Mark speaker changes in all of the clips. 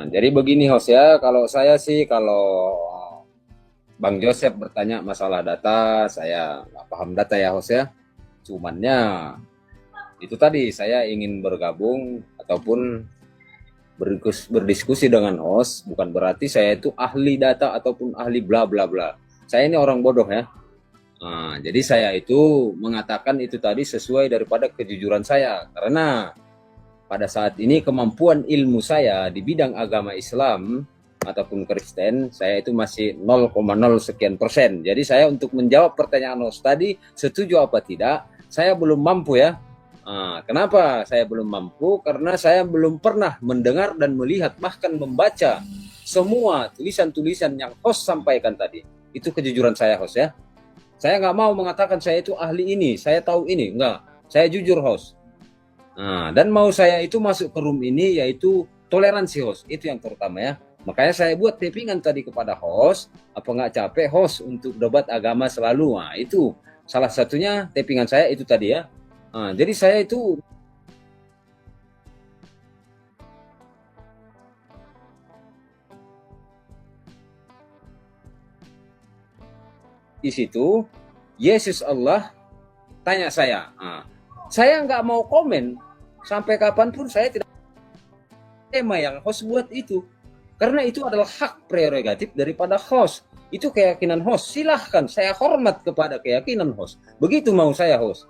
Speaker 1: Jadi begini host ya, kalau saya sih kalau Bang Joseph bertanya masalah data, saya nggak paham data ya host ya. Cumannya itu tadi saya ingin bergabung ataupun berdiskusi dengan host, bukan berarti saya itu ahli data ataupun ahli bla bla bla. Saya ini orang bodoh ya. Jadi saya itu mengatakan itu tadi sesuai daripada kejujuran saya, karena pada saat ini kemampuan ilmu saya di bidang agama Islam ataupun Kristen, saya itu masih 0,0 sekian persen. Jadi saya untuk menjawab pertanyaan host tadi, setuju apa tidak, saya belum mampu ya. Kenapa saya belum mampu? Karena saya belum pernah mendengar dan melihat, bahkan membaca semua tulisan-tulisan yang host sampaikan tadi. Itu kejujuran saya host ya. Saya nggak mau mengatakan saya itu ahli ini, saya tahu ini. Enggak, saya jujur host. Dan mau saya itu masuk ke room ini yaitu toleransi host, itu yang terutama ya. Makanya saya buat tapingan tadi kepada host, apa nggak capek host untuk debat agama selalu. Itu salah satunya tapingan saya itu tadi ya. Jadi saya itu di situ, Yesus Allah tanya saya. Saya nggak mau komen sampai kapanpun, saya tidak tema yang host buat itu. Karena itu adalah hak prerogatif daripada host. Itu keyakinan host. Silahkan, saya hormat kepada keyakinan host. Begitu mau saya host.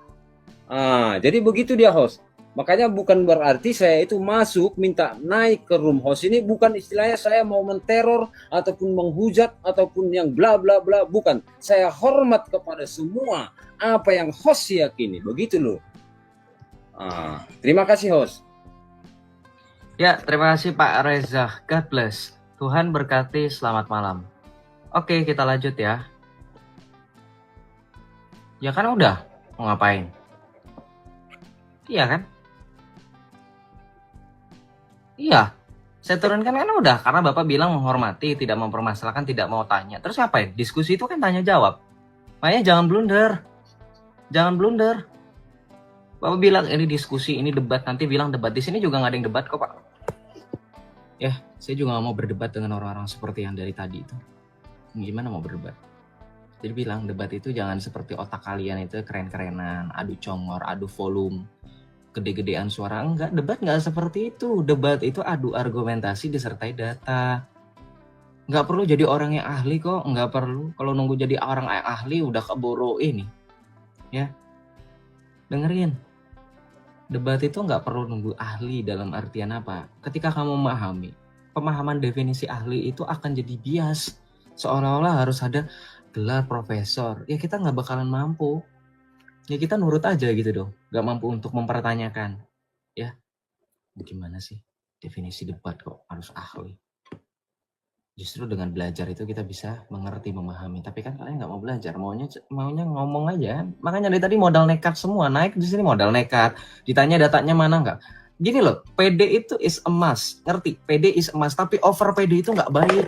Speaker 1: Jadi begitu dia host. Makanya bukan berarti saya itu masuk minta naik ke room host ini, bukan istilahnya saya mau menteror ataupun menghujat ataupun yang bla bla bla, bukan. Saya hormat kepada semua apa yang host yakini. Begitu loh. Terima kasih host.
Speaker 2: Ya, terima kasih Pak Reza. God bless. Tuhan berkati, selamat malam. Oke, kita lanjut ya. Ya kan udah, mau ngapain? Iya kan? Iya, saya turunkan kan udah, karena Bapak bilang menghormati, tidak mempermasalahkan, tidak mau tanya. Terus ngapain? Diskusi itu kan tanya jawab. Makanya jangan blunder. Jangan blunder. Bapak bilang ini diskusi, ini debat, nanti bilang debat. Di sini juga nggak ada yang debat kok Pak. Ya, saya juga nggak mau berdebat dengan orang-orang seperti yang dari tadi itu. Gimana mau berdebat? Jadi bilang debat itu jangan seperti otak kalian itu keren-kerenan, adu congor, adu volume, gede-gedean suara. Enggak, debat nggak seperti itu. Debat itu adu argumentasi disertai data. Nggak perlu jadi orang yang ahli kok, nggak perlu. Kalau nunggu jadi orang yang ahli udah keburu ini. Ya, dengerin. Debat itu nggak perlu nunggu ahli dalam artian apa. Ketika kamu memahami, pemahaman definisi ahli itu akan jadi bias. Seolah-olah harus ada gelar profesor. Ya kita nggak bakalan mampu. Ya kita nurut aja gitu dong. Nggak mampu untuk mempertanyakan. Ya, bagaimana sih definisi debat kok harus ahli? Justru dengan belajar itu kita bisa mengerti, memahami. Tapi kan kalian nggak mau belajar, maunya ngomong aja. Makanya dari tadi modal nekat semua, naik di sini modal nekat. Ditanya datanya mana nggak? Gini loh, PD itu is emas, ngerti? PD is emas, tapi over PD itu nggak baik,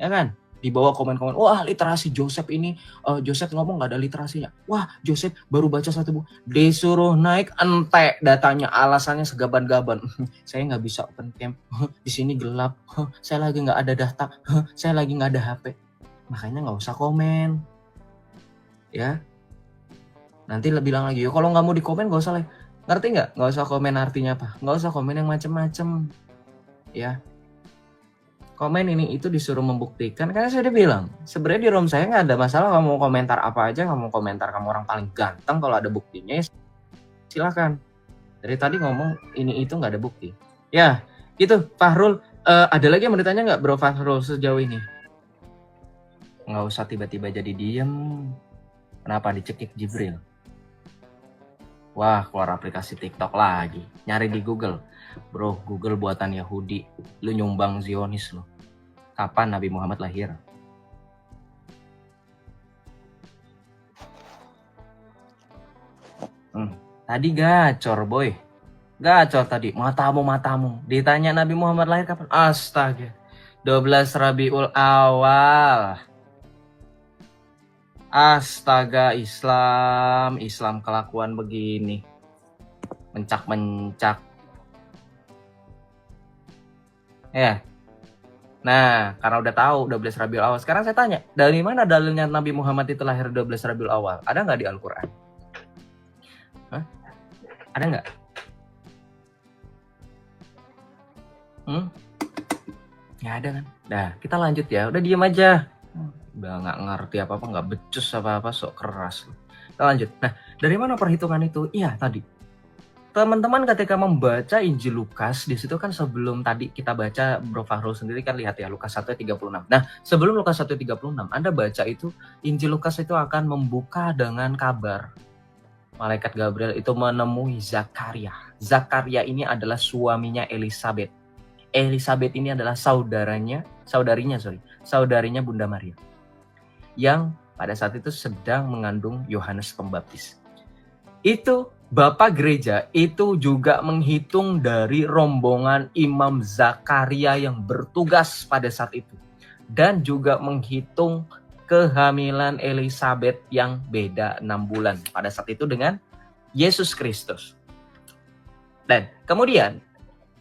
Speaker 2: ya kan? Di bawah komen-komen, wah literasi Joseph ini, Joseph ngomong nggak ada literasinya. Wah Joseph baru baca satu buku, disuruh naik entek datanya, alasannya segaban-gaban. Saya nggak bisa open cam, di sini gelap, saya lagi nggak ada data, saya lagi nggak ada HP. Makanya nggak usah komen, ya. Nanti bilang lagi, yo kalau nggak mau di komen nggak usah lah. Ngerti nggak? Nggak usah komen artinya apa? Nggak usah komen yang macem-macem, ya. Komen ini itu disuruh membuktikan, karena saya udah bilang sebenarnya di room saya nggak ada masalah kamu komentar apa aja, kamu komentar kamu orang paling ganteng, kalau ada buktinya ya silakan. Dari tadi ngomong ini itu nggak ada bukti ya gitu. Fahrul, ada lagi yang mau ditanya nggak bro Fahrul sejauh ini? Nggak usah tiba-tiba jadi diem. Kenapa dicekik Jibril? Wah, keluar aplikasi TikTok lagi, nyari di Google. Bro, Google buatan Yahudi, lu nyumbang Zionis lu. Kapan Nabi Muhammad lahir? Tadi gacor boy, gacor tadi. Matamu ditanya Nabi Muhammad lahir kapan? Astaga, 12 Rabiul Awal. Astaga, Islam kelakuan begini, mencak-mencak. Ya. Nah, karena udah tahu 12 Rabiul Awal, sekarang saya tanya, dari mana dalilnya Nabi Muhammad itu lahir 12 Rabiul Awal? Ada nggak di Al-Quran? Hah? Ada nggak? Nggak ada kan? Nah, kita lanjut ya. Udah diem aja. Udah nggak ngerti apa-apa, nggak becus apa-apa, sok keras. Kita lanjut. Nah, dari mana perhitungan itu? Iya, tadi. Teman-teman ketika membaca Injil Lukas, di situ kan sebelum tadi kita baca, Bro Fahrul sendiri kan lihat ya, Lukas 1:36. Nah, sebelum Lukas 1:36, Anda baca itu, Injil Lukas itu akan membuka dengan kabar. Malaikat Gabriel itu menemui Zakaria. Zakaria ini adalah suaminya Elizabeth. Elizabeth ini adalah saudarinya Bunda Maria. Yang pada saat itu sedang mengandung Yohanes Pembaptis. Itu Bapak Gereja itu juga menghitung dari rombongan Imam Zakaria yang bertugas pada saat itu. Dan juga menghitung kehamilan Elizabeth yang beda 6 bulan pada saat itu dengan Yesus Kristus. Dan kemudian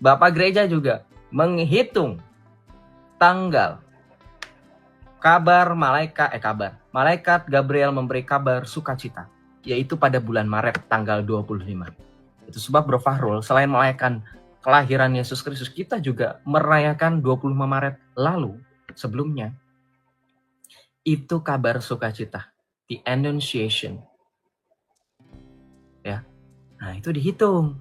Speaker 2: Bapak Gereja juga menghitung tanggal malaikat Gabriel memberi kabar sukacita, yaitu pada bulan Maret tanggal 25. Itu sebab Bro Fahrul, selain merayakan kelahiran Yesus Kristus, kita juga merayakan 25 Maret lalu sebelumnya. Itu kabar sukacita, the Annunciation. Ya. Nah, itu dihitung.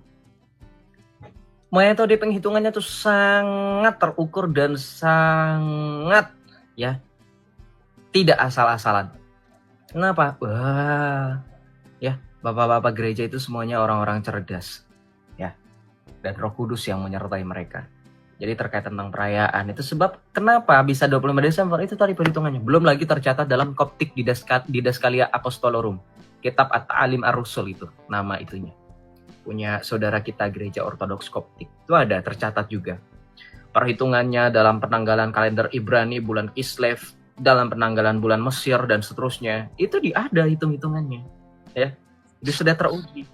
Speaker 2: Metode penghitungannya tuh sangat terukur dan sangat ya tidak asal-asalan. Kenapa? Wah, ya bapak-bapak gereja itu semuanya orang-orang cerdas, ya, dan Roh Kudus yang menyertai mereka. Jadi terkait tentang perayaan itu sebab kenapa bisa 25 Desember itu tadi perhitungannya. Belum lagi tercatat dalam Koptik Didaskalia Apostolorum, Kitab At-Ta'alim Ar-Rusul itu nama itunya. Punya saudara kita gereja Ortodoks Koptik. Itu ada tercatat juga. Perhitungannya dalam penanggalan kalender Ibrani bulan Kislev, dalam penanggalan bulan Mesir dan seterusnya, itu ada hitung-hitungannya, ya, itu sudah teruji.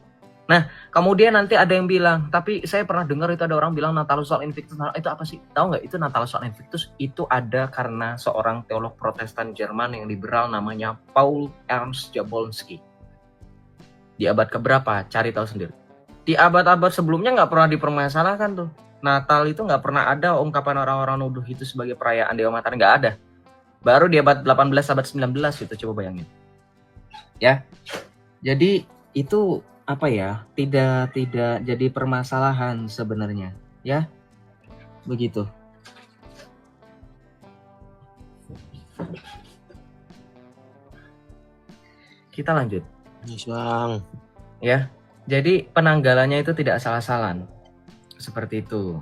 Speaker 2: Nah, kemudian nanti ada yang bilang, tapi saya pernah dengar itu ada orang bilang Natalus Sol Invictus, itu apa sih? Tahu nggak itu Natalus Sol Invictus? Itu ada karena seorang teolog Protestan Jerman yang liberal namanya Paul Ernst Jablonski. Di abad keberapa? Cari tahu sendiri. Di abad-abad sebelumnya nggak pernah dipermasalahkan tuh. Natal itu nggak pernah ada ungkapan orang-orang nuduh itu sebagai perayaan Dewa Matahari, nggak ada. Baru di abad 18, abad 19 itu, coba bayangin. Ya. Jadi itu apa ya? Tidak jadi permasalahan sebenarnya, ya. Begitu. Kita lanjut.
Speaker 3: Yes, Bang.
Speaker 2: Ya. Jadi penanggalannya itu tidak asal-asalan. Seperti itu.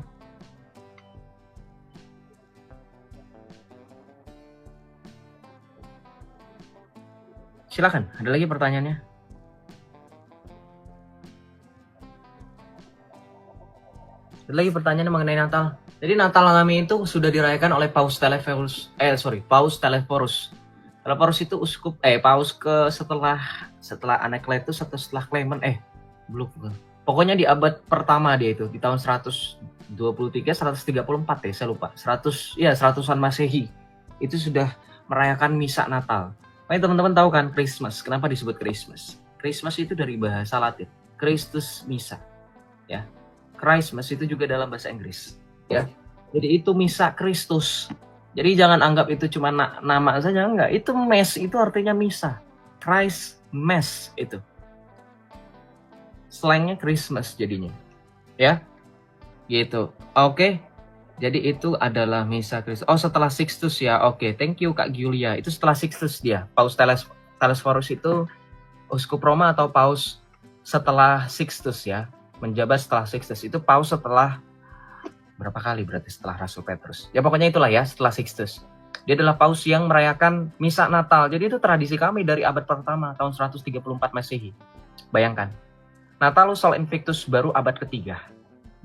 Speaker 2: Silakan, ada lagi pertanyaannya? Ada lagi pertanyaan mengenai Natal. Jadi Natal kami itu sudah dirayakan oleh Paus Telephorus. Paus Telephorus. Telephorus itu paus ke setelah Anakletus atau setelah Clement belum. Pokoknya di abad pertama dia itu, di tahun 123 134 ya, saya lupa. 100-an Masehi. Itu sudah merayakan misa Natal. Makanya teman-teman tahu kan Christmas, kenapa disebut Christmas? Christmas itu dari bahasa Latin, Christus Misa. Ya. Christmas itu juga dalam bahasa Inggris, ya. Jadi itu misa Kristus. Jadi jangan anggap itu cuma nama saja, enggak. Itu Mass itu artinya misa. Christ Mass itu. Slangnya Christmas jadinya. Ya. Gitu. Oke. Jadi itu adalah misa Kristus. Oh, setelah Sixtus ya. Oke, thank you Kak Giulia. Itu setelah Sixtus dia. Paus Telesphorus itu uskup Roma atau paus setelah Sixtus ya. Menjabat setelah Sixtus. Itu paus setelah berapa kali berarti setelah Rasul Petrus. Ya pokoknya itulah ya, setelah Sixtus. Dia adalah paus yang merayakan misa Natal. Jadi itu tradisi kami dari abad pertama tahun 134 Masehi. Bayangkan. Natalus Sol Invictus baru abad ketiga.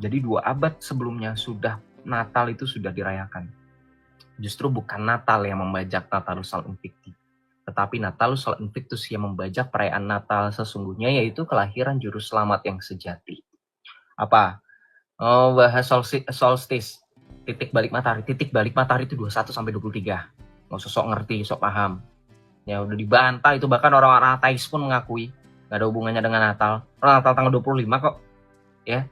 Speaker 2: Jadi 2 abad sebelumnya sudah Natal itu sudah dirayakan. Justru bukan Natal yang membajak Natalus Sol Invictus, tetapi Natalus Sol Invictus yang membajak perayaan Natal sesungguhnya, yaitu kelahiran Juru Selamat yang sejati. Apa? Oh, bahas solstice. Titik balik matahari itu 21 sampai 23. Nggak usah sok ngerti, sok paham. Ya udah dibantah itu, bahkan orang-orang ateis pun mengakui nggak ada hubungannya dengan Natal. Orang Natal tanggal 25 kok. Ya.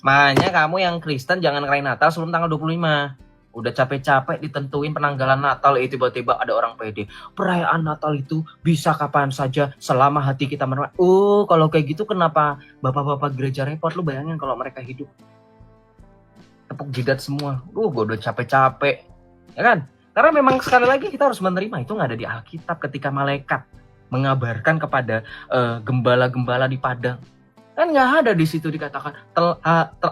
Speaker 2: Makanya kamu yang Kristen jangan ngerayain Natal sebelum tanggal 25. Udah capek-capek ditentuin penanggalan Natal, tiba-tiba ada orang pede. Perayaan Natal itu bisa kapan saja selama hati kita menerima. Oh, kalau kayak gitu kenapa bapak-bapak gereja repot? Lu bayangin kalau mereka hidup tepuk jidat semua. Gue udah capek-capek. Ya kan? Karena memang sekali lagi kita harus menerima, itu nggak ada di Alkitab ketika malaikat mengabarkan kepada gembala-gembala di padang. Kan nggak ada di situ dikatakan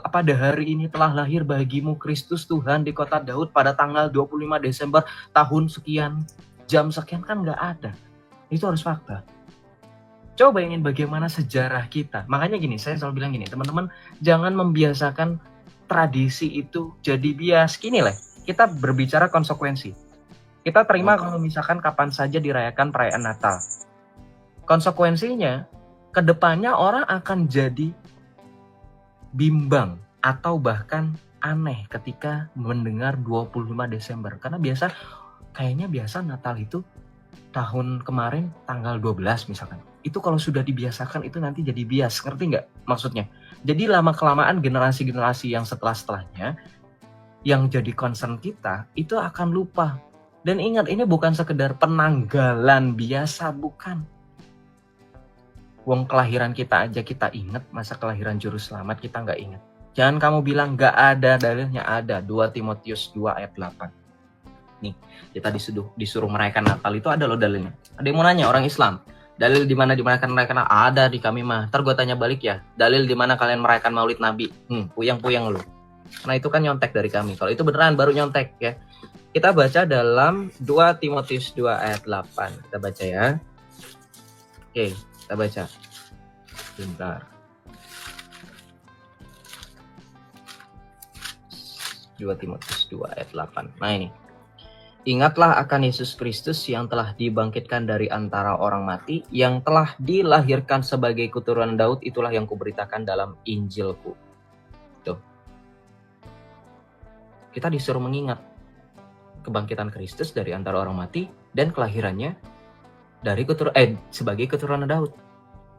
Speaker 2: pada hari ini telah lahir bagimu Kristus Tuhan di kota Daud pada tanggal 25 Desember tahun sekian, jam sekian, kan nggak ada. Itu harus fakta. Coba bayangin bagaimana sejarah kita. Makanya gini, saya selalu bilang gini, teman-teman jangan membiasakan tradisi itu jadi bias. Gini lah, kita berbicara konsekuensi. Kita terima kalau misalkan kapan saja dirayakan perayaan Natal. Konsekuensinya, kedepannya orang akan jadi bimbang atau bahkan aneh ketika mendengar 25 Desember. Karena kayaknya biasa Natal itu tahun kemarin tanggal 12 misalkan. Itu kalau sudah dibiasakan itu nanti jadi bias. Ngerti nggak maksudnya? Jadi lama-kelamaan generasi-generasi yang setelah-setelahnya yang jadi concern kita itu akan lupa. Dan ingat, ini bukan sekedar penanggalan biasa, bukan. Wong kelahiran kita aja kita ingat, masa kelahiran juru selamat kita nggak ingat? Jangan kamu bilang nggak ada dalilnya, ada. 2 Timotius 2 ayat 8. Nih, kita disuruh merayakan Natal itu ada loh dalilnya. Ada yang mau nanya, orang Islam, dalil di mana merayakan Natal? Ada di kami mah. Ntar gue tanya balik ya, dalil di mana kalian merayakan Maulid Nabi? Puyang-puyang lu. Karena itu kan nyontek dari kami. Kalau itu beneran baru nyontek ya. Kita baca dalam 2 Timotius 2 ayat 8. Kita baca ya. Oke, kita baca. Bentar. 2 Timotius 2 ayat 8. Nah ini. Ingatlah akan Yesus Kristus yang telah dibangkitkan dari antara orang mati, yang telah dilahirkan sebagai keturunan Daud, itulah yang kuberitakan dalam Injilku. Tuh. Kita disuruh mengingat kebangkitan Kristus dari antara orang mati dan kelahirannya dari sebagai keturunan Daud.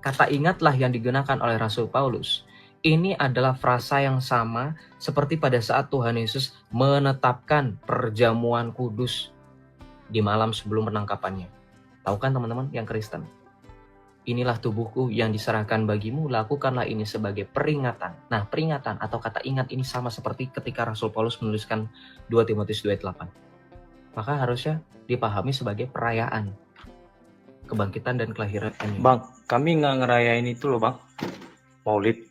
Speaker 2: Kata ingatlah yang digunakan oleh Rasul Paulus ini adalah frasa yang sama seperti pada saat Tuhan Yesus menetapkan perjamuan kudus di malam sebelum penangkapannya. Tahu kan teman-teman yang Kristen? Inilah tubuhku yang diserahkan bagimu, lakukanlah ini sebagai peringatan. Nah, peringatan atau kata ingat ini sama seperti ketika Rasul Paulus menuliskan 2 Timotius 2 ayat 8. Maka harusnya dipahami sebagai perayaan kebangkitan dan kelahiran.
Speaker 3: Bang, kami nggak ngerayain itu loh bang, Maulid.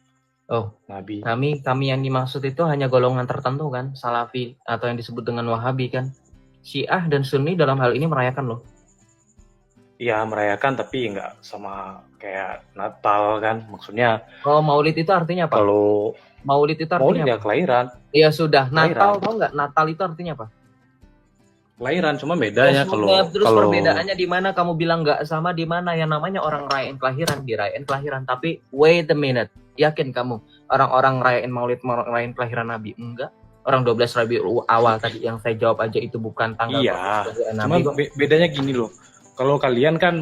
Speaker 2: Oh,
Speaker 3: Nabi.
Speaker 2: Kami yang dimaksud itu hanya golongan tertentu kan, Salafi atau yang disebut dengan Wahabi kan. Syiah dan Sunni dalam hal ini merayakan loh.
Speaker 3: Iya merayakan tapi nggak sama kayak Natal kan, maksudnya.
Speaker 2: Oh, Maulid itu artinya apa?
Speaker 3: Kalau
Speaker 2: Maulid itu artinya
Speaker 3: Maulid ya kelahiran.
Speaker 2: Iya sudah.
Speaker 3: Kelahiran.
Speaker 2: Natal tahu nggak? Natal itu artinya apa?
Speaker 3: Kelahiran, cuma bedanya
Speaker 2: terus perbedaannya di mana? Kamu bilang nggak sama, di mana yang namanya orang rayain kelahiran, dirayain kelahiran. Tapi wait a minute, yakin kamu orang-orang rayain Maulid, rayain kelahiran Nabi? Enggak. Orang 12 Rabiul Awal tadi yang saya jawab aja itu bukan tanggal.
Speaker 3: Iya.
Speaker 2: Nabi.
Speaker 3: Cuma bedanya gini loh. Kalau kalian kan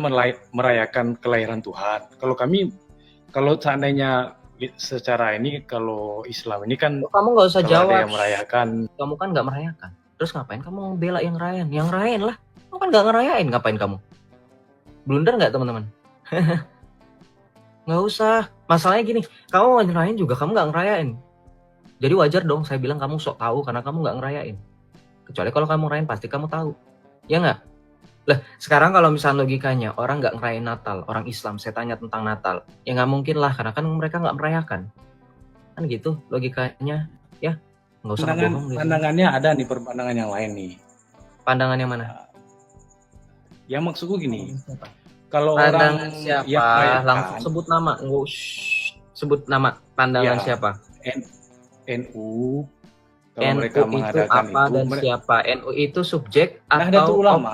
Speaker 3: merayakan kelahiran Tuhan. Kalau seandainya secara ini, kalau Islam ini kan
Speaker 2: kamu nggak usah jawab.
Speaker 3: Ada yang merayakan.
Speaker 2: Kamu kan nggak merayakan. Terus ngapain kamu bela yang rayain? Yang rayain lah. Kamu kan nggak ngerayain, ngapain kamu? Blunder nggak teman-teman? Nggak usah. Masalahnya gini, kamu mau ngerayain juga kamu nggak ngerayain. Jadi wajar dong saya bilang kamu sok tahu karena kamu nggak ngerayain. Kecuali kalau kamu ngerayain pasti kamu tahu. Ya nggak? Lah, sekarang kalau misalnya logikanya orang nggak ngerayain Natal, orang Islam, saya tanya tentang Natal, ya nggak mungkin lah karena kan mereka nggak merayakan. Kan gitu logikanya, ya. Nggak usah bohong gitu.
Speaker 3: Pandangannya ada nih, pandangan yang lain nih.
Speaker 2: Pandangan yang mana?
Speaker 3: Yang maksudku gini, kalau
Speaker 2: pandangan
Speaker 3: orang
Speaker 2: siapa?
Speaker 3: yang merayakan,
Speaker 2: langsung sebut nama. Sebut nama. Pandangan
Speaker 3: ya,
Speaker 2: siapa?
Speaker 3: NU. Kalau
Speaker 2: NU
Speaker 3: mereka mengadakan
Speaker 2: itu apa
Speaker 3: itu,
Speaker 2: dan siapa? NU itu subjek
Speaker 3: Nahdlatul
Speaker 2: atau
Speaker 3: Ulama.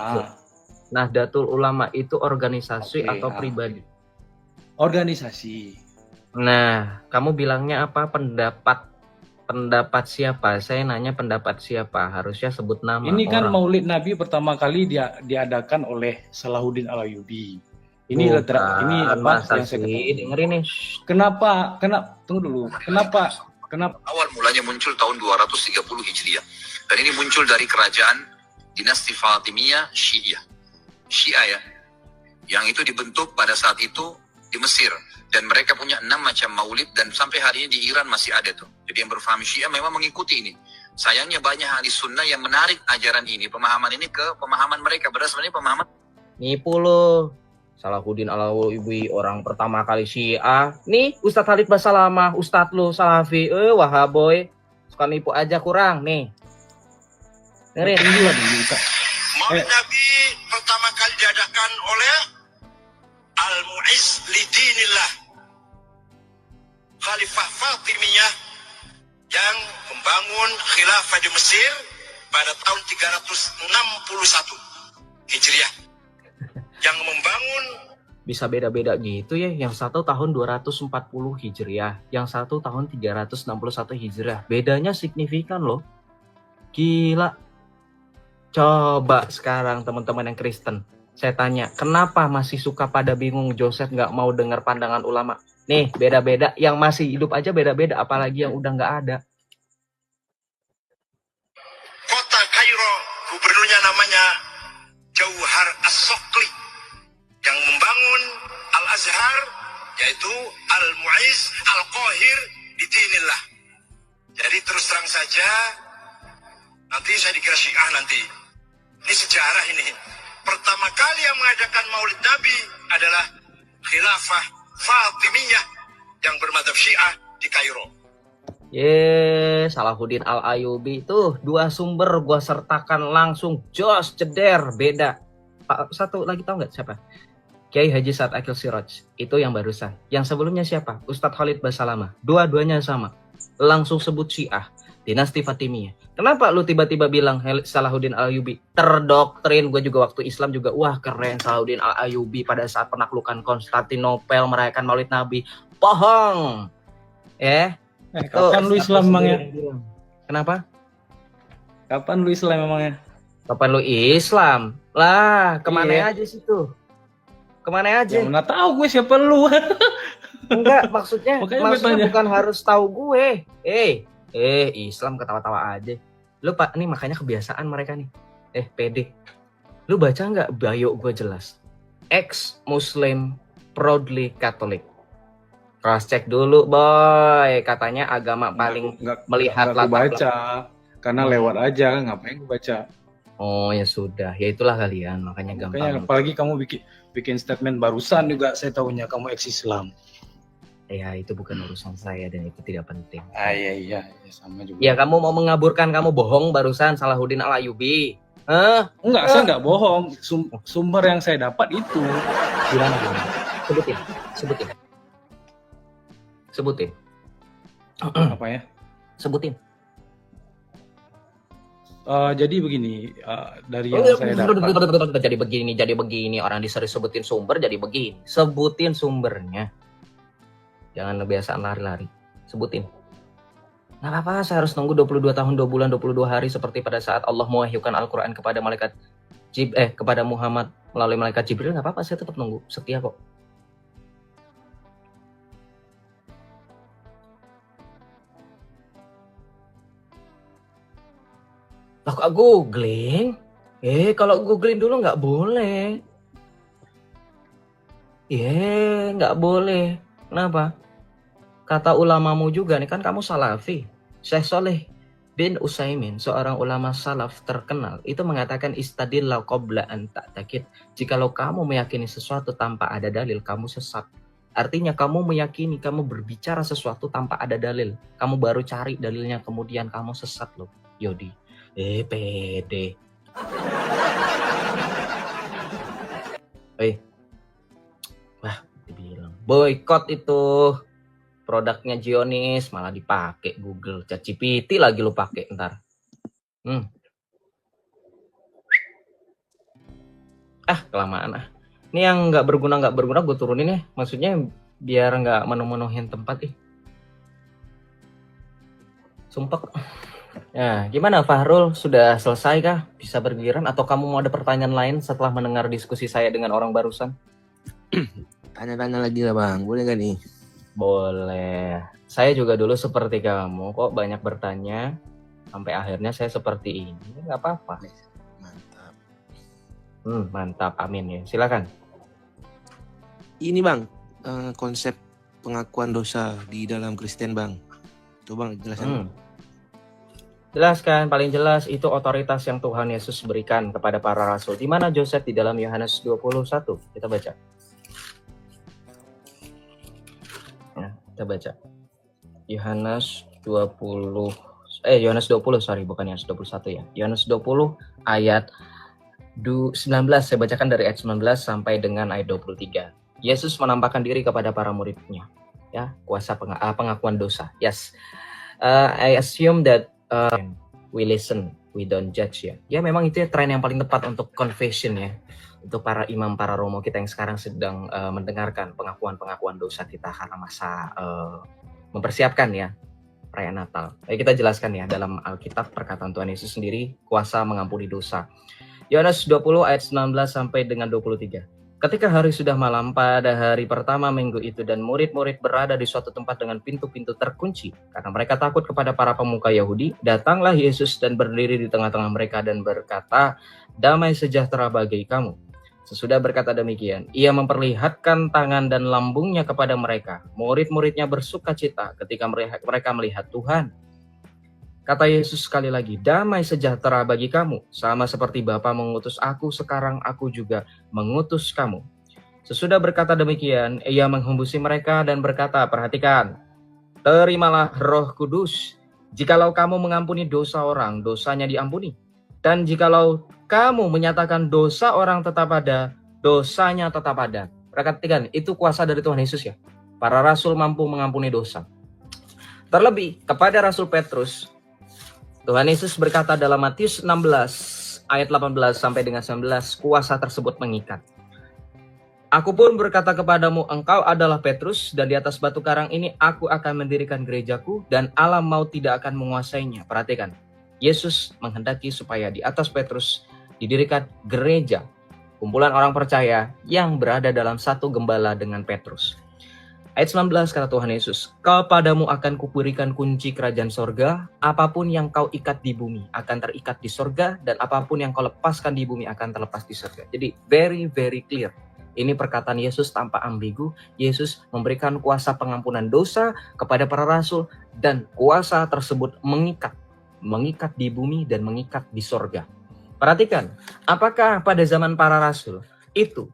Speaker 2: Nahdlatul Ulama itu organisasi atau pribadi?
Speaker 3: Organisasi.
Speaker 2: Nah, kamu bilangnya apa? Pendapat pendapat siapa? Saya nanya pendapat siapa? Harusnya sebut nama
Speaker 3: Ini kan
Speaker 2: orang.
Speaker 3: Maulid Nabi pertama kali diadakan oleh Salahuddin Al-Ayyubi. Ini ini
Speaker 2: Bukan,
Speaker 3: apa
Speaker 2: masa
Speaker 3: yang saya
Speaker 2: sih?
Speaker 3: ketahui.
Speaker 2: Dengerin nih.
Speaker 3: Kenapa? Tunggu dulu. Kenapa?
Speaker 4: Awal mulanya muncul tahun 230 Hijriah. Dan ini muncul dari kerajaan dinasti Fatimiyah Syiah. Syiah ya. Yang itu dibentuk pada saat itu di Mesir. Dan mereka punya 6 macam maulid dan sampai hari ini di Iran masih ada tuh. Jadi yang berfaham Syiah memang mengikuti ini. Sayangnya banyak ahli sunnah yang menarik ajaran ini, pemahaman ini ke pemahaman mereka. Berdasarkan pemahaman
Speaker 2: Nipu lo. Salahuddin Al-Ayyubi orang pertama kali Syiah. Nih Ustadz Khalid Basalamah, Ustadz lo Salafi. Wahaboy. Suka nipu aja kurang nih. Dengerin.
Speaker 5: Maulid Nabi pertama kali diadakan oleh Al-Mu'izz Lidinillah, Khalifah Fatimiyah yang membangun khilafah di Mesir pada tahun 361 Hijriah. Yang membangun
Speaker 2: Bisa beda-beda gitu ya. Yang satu tahun 240 Hijriah, yang satu tahun 361 Hijriah. Bedanya signifikan loh. Gila. Coba sekarang teman-teman yang Kristen, saya tanya, kenapa masih suka pada bingung Joseph nggak mau dengar pandangan ulama? Nih, beda-beda. Yang masih hidup aja beda-beda, apalagi yang udah nggak ada.
Speaker 5: kota Kairo, gubernurnya namanya Jauhar As-Sokli, yang membangun Al-Azhar, yaitu Al-Mu'izz Al-Qahir Lidinillah. Jadi terus terang saja, nanti saya dikira Syiah nanti. Ini sejarah ini. Pertama kali yang mengadakan Maulid Nabi adalah Khilafah Fatimiyah yang bermadzhab Syiah di Kairo.
Speaker 2: Salahuddin Al-Ayyubi tuh 2 sumber gua sertakan langsung, jos jeder beda. Satu lagi tahu nggak siapa? Kiai Haji Sa'ad Akil Siraj. Itu yang barusan. Yang sebelumnya siapa? Ustadz Khalid Basalamah. Dua-duanya sama. Langsung sebut Syiah, dinasti Fatimiyah. Kenapa lu tiba-tiba bilang Salahuddin Al-Ayyubi terdoktrin? Gue juga waktu Islam juga, wah keren Salahuddin Al-Ayyubi pada saat penaklukan Konstantinopel merayakan Maulid Nabi. Bohong.
Speaker 3: Kapan lu Islam emangnya?
Speaker 2: Kenapa?
Speaker 3: Kapan lu Islam emangnya?
Speaker 2: Kapan lu Islam? Lah, kemana
Speaker 3: Iya.
Speaker 2: aja situ? Kemana aja?
Speaker 3: Ya mana tahu gue siapa lu.
Speaker 2: Enggak, maksudnya
Speaker 3: Makanya gue tanya.
Speaker 2: bukan harus tahu gue. Islam ketawa-tawa aja. Lu Pak, nih makanya kebiasaan mereka nih. PD. Lu baca nggak bio gue jelas? Ex-Muslim, proudly Catholic. Cross check dulu, boy. Katanya agama paling melihat
Speaker 3: nggak
Speaker 2: latar
Speaker 3: baca. Karena lewat aja, ngapain gue baca.
Speaker 2: Oh ya sudah, ya itulah kalian, makanya gampang.
Speaker 3: Makanya apalagi kamu bikin statement barusan juga saya tahunya kamu ex-Islam.
Speaker 2: Ya itu bukan urusan saya dan itu tidak penting.
Speaker 3: Iya, sama juga.
Speaker 2: Ya kamu mau mengaburkan, kamu bohong barusan Salahuddin Al-Ayyubi.
Speaker 3: Enggak, saya enggak bohong. Sumber yang saya dapat itu.
Speaker 2: Gimana? Sebutin.
Speaker 3: Apa ya?
Speaker 2: Sebutin.
Speaker 3: Jadi begini, dari yang saya dapat.
Speaker 2: Jadi begini. Orang disuruh sebutin sumber, jadi begini. Sebutin sumbernya. Jangan kebiasaan lari-lari. Sebutin. Nggak apa-apa, saya harus nunggu 22 tahun, 2 bulan, 22 hari seperti pada saat Allah mewahyukan Al-Quran kepada kepada Muhammad melalui malaikat Jibril. Nggak apa-apa, saya tetap nunggu. Setia kok. Lah kok googling? Kalau googling dulu nggak boleh. Nggak boleh. Kenapa? Kata ulamamu juga nih, kan kamu salafi. Syekh Shalih bin Utsaimin, seorang ulama salaf terkenal, itu mengatakan istadilla qabla an ta'taqid. Jikalau kamu meyakini sesuatu tanpa ada dalil, kamu sesat. Artinya kamu meyakini, kamu berbicara sesuatu tanpa ada dalil. Kamu baru cari dalilnya, kemudian kamu sesat loh. Yodi. Pede. Wah, dibilang boykot itu. Produknya Zionis malah dipakai Google, ChatGPT lagi lu pakai ntar. Kelamaan. Ini yang nggak berguna gue turunin ya. Maksudnya biar nggak menuhin tempat Sumpek. Nah, gimana Fahrul? Sudah selesai kah? Bisa bergiliran atau kamu mau ada pertanyaan lain setelah mendengar diskusi saya dengan orang barusan?
Speaker 6: Tanya-tanya lagi lah bang, boleh gak nih?
Speaker 2: Boleh. Saya juga dulu seperti kamu kok, banyak bertanya. Sampai akhirnya saya seperti ini. Nggak apa-apa.
Speaker 6: Mantap.
Speaker 2: Mantap. Amin ya. Silakan.
Speaker 6: Ini bang, konsep pengakuan dosa di dalam Kristen bang. Itu bang, jelasin.
Speaker 2: Jelaskan, paling jelas itu otoritas yang Tuhan Yesus berikan kepada para rasul. Di mana Joseph di dalam Yohanes 21? Kita baca. Nah, kita baca. Yohanes 20, sorry, bukan Yohanes 21 ya. Yohanes 20 ayat 19, saya bacakan dari ayat 19 sampai dengan ayat 23. Yesus menampakkan diri kepada para muridnya. Ya, kuasa pengakuan dosa. Yes. I assume that we listen, we don't judge ya. Ya memang itu ya tren yang paling tepat untuk confession ya. Untuk para imam, para romo kita yang sekarang sedang mendengarkan pengakuan dosa kita karena masa mempersiapkan ya perayaan Natal. Kita jelaskan ya dalam Alkitab perkataan Tuhan Yesus sendiri kuasa mengampuni dosa. Yohanes 20 ayat 19 sampai dengan 23. Ketika hari sudah malam pada hari pertama minggu itu dan murid-murid berada di suatu tempat dengan pintu-pintu terkunci karena mereka takut kepada para pemuka Yahudi, datanglah Yesus dan berdiri di tengah-tengah mereka dan berkata, "Damai sejahtera bagi kamu." Sesudah berkata demikian, ia memperlihatkan tangan dan lambungnya kepada mereka. Murid-muridnya bersukacita ketika mereka melihat Tuhan. Kata Yesus sekali lagi, "Damai sejahtera bagi kamu. Sama seperti Bapa mengutus aku, sekarang aku juga mengutus kamu." Sesudah berkata demikian, ia menghembusi mereka dan berkata, "Perhatikan, terimalah Roh Kudus. Jikalau kamu mengampuni dosa orang, dosanya diampuni. Dan jikalau kamu menyatakan dosa orang tetap ada, dosanya tetap ada." Perhatikan, itu kuasa dari Tuhan Yesus ya. Para rasul mampu mengampuni dosa. Terlebih kepada Rasul Petrus, Tuhan Yesus berkata dalam Matius 16 ayat 18 sampai dengan 19, kuasa tersebut mengikat. "Aku pun berkata kepadamu, engkau adalah Petrus, dan di atas batu karang ini aku akan mendirikan gerejaku, dan alam maut tidak akan menguasainya." Perhatikan, Yesus menghendaki supaya di atas Petrus didirikan gereja, kumpulan orang percaya yang berada dalam satu gembala dengan Petrus. Ayat 19 kata Tuhan Yesus, "Kepadamu akan kuberikan kunci kerajaan sorga, apapun yang kau ikat di bumi akan terikat di sorga, dan apapun yang kau lepaskan di bumi akan terlepas di sorga." Jadi very very clear. Ini perkataan Yesus tanpa ambigu. Yesus memberikan kuasa pengampunan dosa kepada para rasul, dan kuasa tersebut mengikat di bumi dan mengikat di sorga. Perhatikan, apakah pada zaman para rasul itu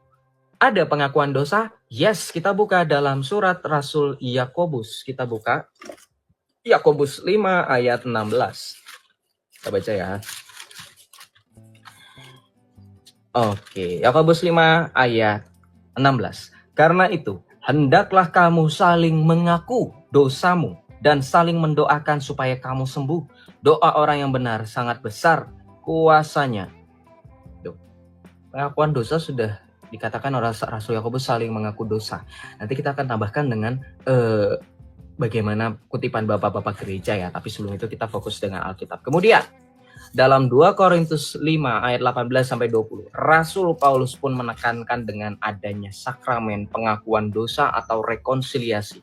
Speaker 2: ada pengakuan dosa? Yes, kita buka dalam surat Rasul Yakobus. Kita buka Yakobus 5 ayat 16. Kita baca ya. Oke, Yakobus 5 ayat 16. "Karena itu, hendaklah kamu saling mengaku dosamu dan saling mendoakan supaya kamu sembuh. Doa orang yang benar sangat besar kuasanya." Pengakuan dosa sudah dikatakan oleh Rasul Yakobus saling mengaku dosa. Nanti kita akan tambahkan dengan bagaimana kutipan bapak-bapak gereja ya. Tapi sebelum itu kita fokus dengan Alkitab. Kemudian dalam 2 Korintus 5 ayat 18 sampai 20, Rasul Paulus pun menekankan dengan adanya sakramen pengakuan dosa atau rekonsiliasi.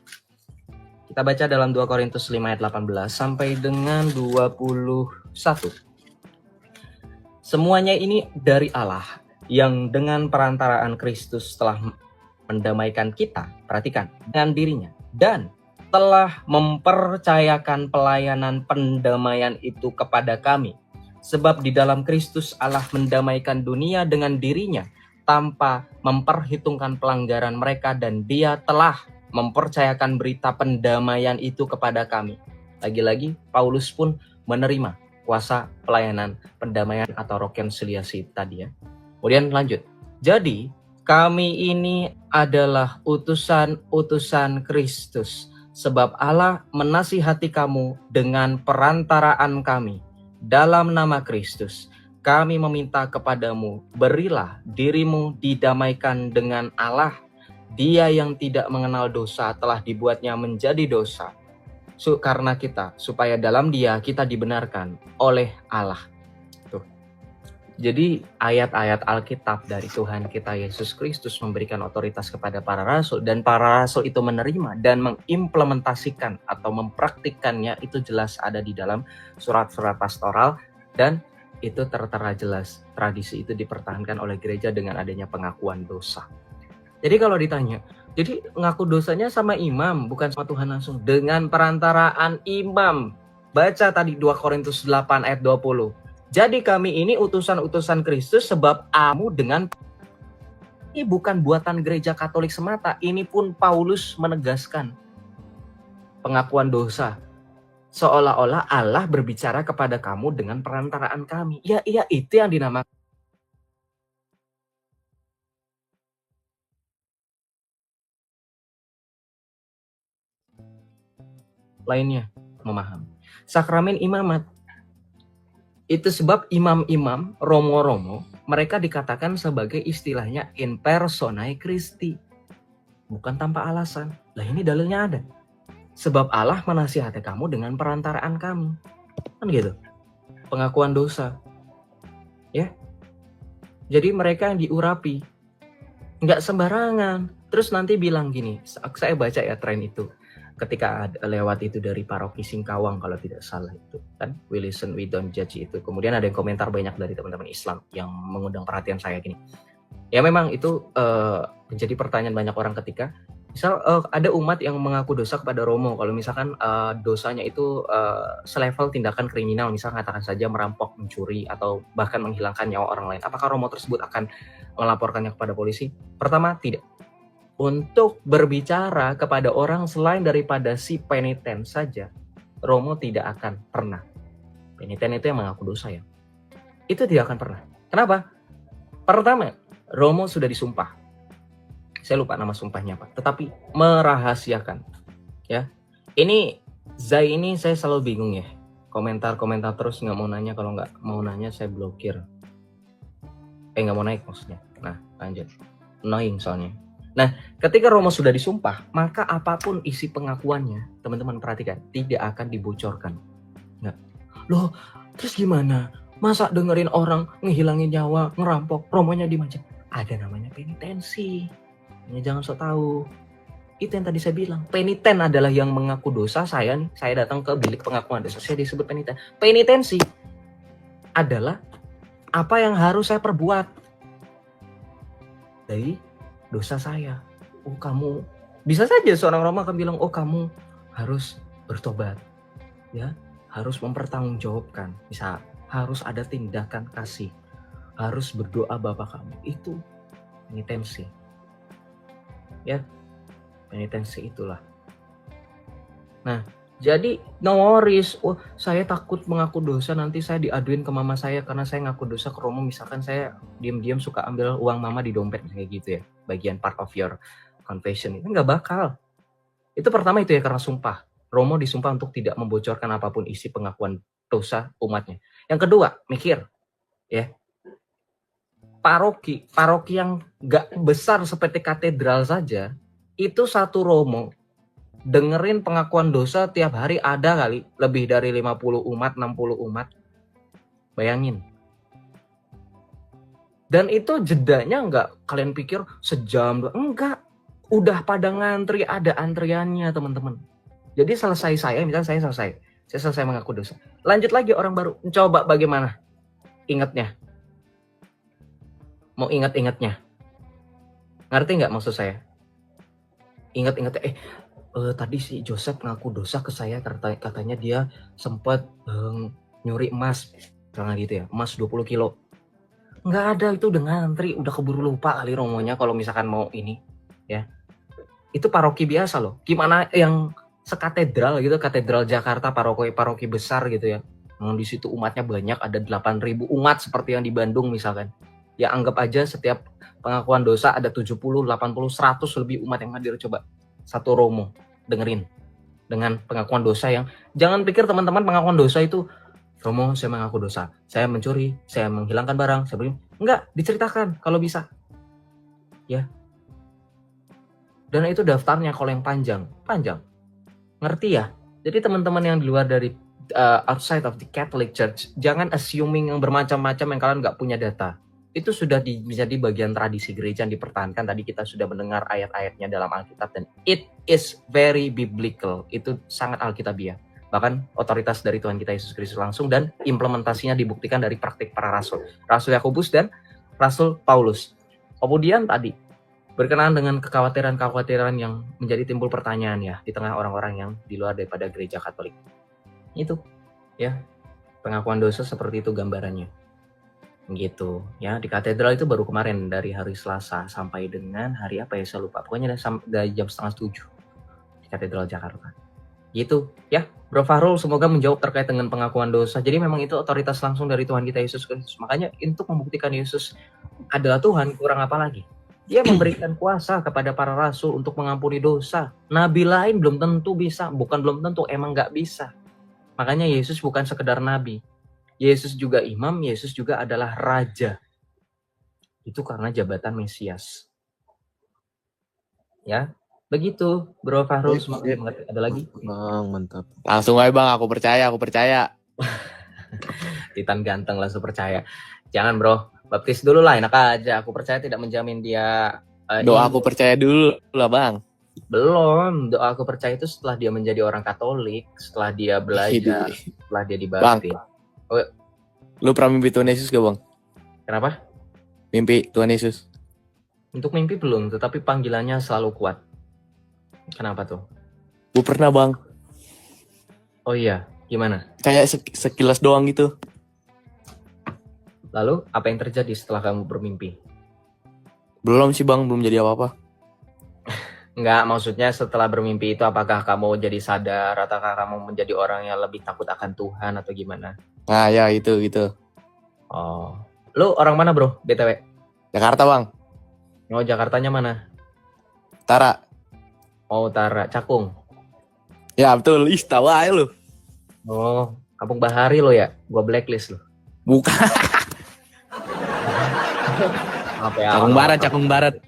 Speaker 2: Kita baca dalam 2 Korintus 5 ayat 18 sampai dengan 21. "Semuanya ini dari Allah, yang dengan perantaraan Kristus telah mendamaikan kita," perhatikan, "dengan dirinya, dan telah mempercayakan pelayanan pendamaian itu kepada kami. Sebab di dalam Kristus Allah mendamaikan dunia dengan dirinya tanpa memperhitungkan pelanggaran mereka, dan Dia telah mempercayakan berita pendamaian itu kepada kami." Lagi-lagi Paulus pun menerima kuasa pelayanan pendamaian atau rekonsiliasi tadi ya. Kemudian lanjut. "Jadi kami ini adalah utusan-utusan Kristus, sebab Allah menasihati kamu dengan perantaraan kami. Dalam nama Kristus, kami meminta kepadamu, berilah dirimu didamaikan dengan Allah. Dia yang tidak mengenal dosa telah dibuatnya menjadi dosa, karena kita, supaya dalam Dia kita dibenarkan oleh Allah. Tuh. Jadi ayat-ayat Alkitab dari Tuhan kita Yesus Kristus memberikan otoritas kepada para rasul, dan para rasul itu menerima dan mengimplementasikan atau mempraktikkannya, itu jelas ada di dalam surat-surat pastoral, dan itu tertera jelas. Tradisi itu dipertahankan oleh gereja dengan adanya pengakuan dosa. Jadi kalau ditanya, jadi ngaku dosanya sama imam, bukan sama Tuhan langsung, dengan perantaraan imam. Baca tadi 2 Korintus 8 ayat 20. Jadi kami ini utusan-utusan Kristus sebab kamu dengan... Ini bukan buatan gereja Katolik semata, ini pun Paulus menegaskan pengakuan dosa. Seolah-olah Allah berbicara kepada kamu dengan perantaraan kami. Ya, iya, itu yang dinamakan lainnya memahami. Sakramen imamat. Itu sebab imam-imam, romo-romo, mereka dikatakan sebagai istilahnya in personae Christi. Bukan tanpa alasan. Lah ini dalilnya ada. Sebab Allah menasihati kamu dengan perantaraan kami. Kan gitu. Pengakuan dosa. Ya. Jadi mereka yang diurapi. Nggak sembarangan. Terus nanti bilang gini, saya baca ya tren itu. Ketika lewat itu dari paroki Singkawang kalau tidak salah itu kan, we listen we don't judge itu. Kemudian ada yang komentar banyak dari teman-teman Islam yang mengundang perhatian saya gini. Ya memang itu menjadi pertanyaan banyak orang ketika misal ada umat yang mengaku dosa kepada romo. Kalau misalkan dosanya itu selevel tindakan kriminal, misal katakan saja merampok, mencuri, atau bahkan menghilangkan nyawa orang lain, apakah romo tersebut akan melaporkannya kepada polisi? Pertama, tidak. Untuk berbicara kepada orang selain daripada si peniten saja, romo tidak akan pernah. Peniten itu yang mengaku dosa ya. Itu tidak akan pernah. Kenapa? Pertama, romo sudah disumpah. Saya lupa nama sumpahnya apa, tetapi merahasiakan. Ya, ini Zai ini saya selalu bingung ya. Komentar-komentar terus nggak mau nanya, kalau nggak mau nanya saya blokir. Nggak mau naik maksudnya. Nah, lanjut. Annoying soalnya. Nah, ketika romo sudah disumpah, maka apapun isi pengakuannya, teman-teman perhatikan, tidak akan dibocorkan. Nggak. Loh, terus gimana? Masa dengerin orang ngehilangin nyawa, ngerampok, romonya dimanja? Ada namanya penitensi. Ya, jangan sok tahu. Itu yang tadi saya bilang. Peniten adalah yang mengaku dosa. Saya datang ke bilik pengakuan dosa, saya disebut peniten. Penitensi adalah apa yang harus saya perbuat dari dosa saya. Oh, kamu bisa saja seorang romo akan bilang, oh kamu harus bertobat, ya, harus mempertanggungjawabkan, bisa harus ada tindakan kasih, harus berdoa Bapa kamu. Itu penitensi, ya, penitensi itulah. Nah, jadi no worries. Oh, saya takut mengaku dosa, nanti saya diaduin ke mama saya karena saya ngaku dosa ke romo. Misalkan saya diam-diam suka ambil uang mama di dompet kayak gitu ya, bagian part of your confession. Itu nggak bakal. Itu pertama itu ya, karena sumpah. Romo disumpah untuk tidak membocorkan apapun isi pengakuan dosa umatnya. Yang kedua, mikir ya, paroki yang nggak besar seperti katedral saja, itu satu romo dengerin pengakuan dosa tiap hari ada kali lebih dari 50 umat, 60 umat. Bayangin. Dan itu jedanya nggak kalian pikir sejam, enggak. Udah pada ngantri, ada antriannya teman-teman. Jadi selesai saya, misalnya saya selesai mengaku dosa. Lanjut lagi orang baru, coba bagaimana ingatnya. Mau ingat-ingatnya. Ngerti nggak maksud saya? Ingat-ingatnya, tadi si Joseph ngaku dosa ke saya, katanya dia sempat nyuri emas, misalnya gitu ya, emas 20 kilo. Nggak ada, itu udah ngantri, udah keburu lupa kali romonya kalau misalkan mau ini, ya. Itu paroki biasa loh. Gimana yang sekatedral gitu, katedral Jakarta, paroki besar gitu ya. Di situ umatnya banyak, ada 8.000 umat seperti yang di Bandung misalkan. Ya anggap aja setiap pengakuan dosa ada 70, 80, 100 lebih umat yang hadir, coba. Satu romo dengerin dengan pengakuan dosa yang, jangan pikir teman-teman pengakuan dosa itu romo saya mengaku dosa, saya mencuri, saya menghilangkan barang, saya begini. Enggak, diceritakan kalau bisa ya. Dan itu daftarnya kalau yang panjang ngerti ya. Jadi teman-teman yang di luar dari outside of the Catholic Church, jangan assuming yang bermacam-macam yang kalian nggak punya data. Itu sudah menjadi bagian tradisi gereja yang dipertahankan. Tadi kita sudah mendengar ayat-ayatnya dalam Alkitab dan it is very biblical. Itu sangat alkitabiah. Bahkan otoritas dari Tuhan kita Yesus Kristus langsung dan implementasinya dibuktikan dari praktik para rasul. Rasul Yakobus dan Rasul Paulus. Kemudian tadi berkenaan dengan kekhawatiran-kekhawatiran yang menjadi timbul pertanyaan ya di tengah orang-orang yang di luar daripada gereja Katolik. Itu ya, pengakuan dosa seperti itu gambarannya. Gitu ya, di katedral itu baru kemarin dari hari Selasa sampai dengan hari apa ya saya lupa. Pokoknya dari jam 6:30 di Katedral Jakarta. Gitu ya, Bro Fahrul, semoga menjawab terkait dengan pengakuan dosa. Jadi memang itu otoritas langsung dari Tuhan kita Yesus Kristus. Makanya untuk membuktikan Yesus adalah Tuhan, kurang apa lagi? Dia memberikan kuasa kepada para rasul untuk mengampuni dosa. Nabi lain belum tentu bisa, bukan belum tentu, emang nggak bisa. Makanya Yesus bukan sekedar nabi. Yesus juga imam, Yesus juga adalah raja. Itu karena jabatan Mesias. Ya, begitu Bro Fahrul, semoga mengerti. Ada lagi?
Speaker 6: Bang, mantap.
Speaker 7: Langsung aja bang, aku percaya.
Speaker 2: Titan ganteng langsung percaya. Jangan bro, baptis dulu lah, enak aja. Aku percaya tidak menjamin dia.
Speaker 7: Doa aku percaya dulu lah bang.
Speaker 2: Belum, doa aku percaya itu setelah dia menjadi orang Katolik, setelah dia belajar, setelah dia dibaptis.
Speaker 7: Lu pernah mimpi Tuhan Yesus gak bang?
Speaker 2: Kenapa?
Speaker 7: Mimpi Tuhan Yesus.
Speaker 2: Untuk mimpi belum, tetapi panggilannya selalu kuat. Kenapa tuh?
Speaker 7: Gue pernah bang.
Speaker 2: Oh iya, gimana?
Speaker 7: Kayak sekilas doang gitu.
Speaker 2: Lalu apa yang terjadi setelah kamu bermimpi?
Speaker 7: Belum sih bang, belum jadi apa-apa.
Speaker 2: Enggak, maksudnya setelah bermimpi itu apakah kamu jadi sadar, ataukah kamu menjadi orang yang lebih takut akan Tuhan atau gimana?
Speaker 7: Nah ya itu gitu.
Speaker 2: Oh, lu orang mana bro, BTW?
Speaker 7: Jakarta bang.
Speaker 2: Oh, Jakartanya mana?
Speaker 7: Tara.
Speaker 2: Oh, Utara, Cakung.
Speaker 7: Ya betul, ih tahu aja lu.
Speaker 2: Oh, Kampung Bahari lo ya? Gua blacklist lo.
Speaker 7: Bukan.
Speaker 2: Apa ya?
Speaker 7: Cakung Barat.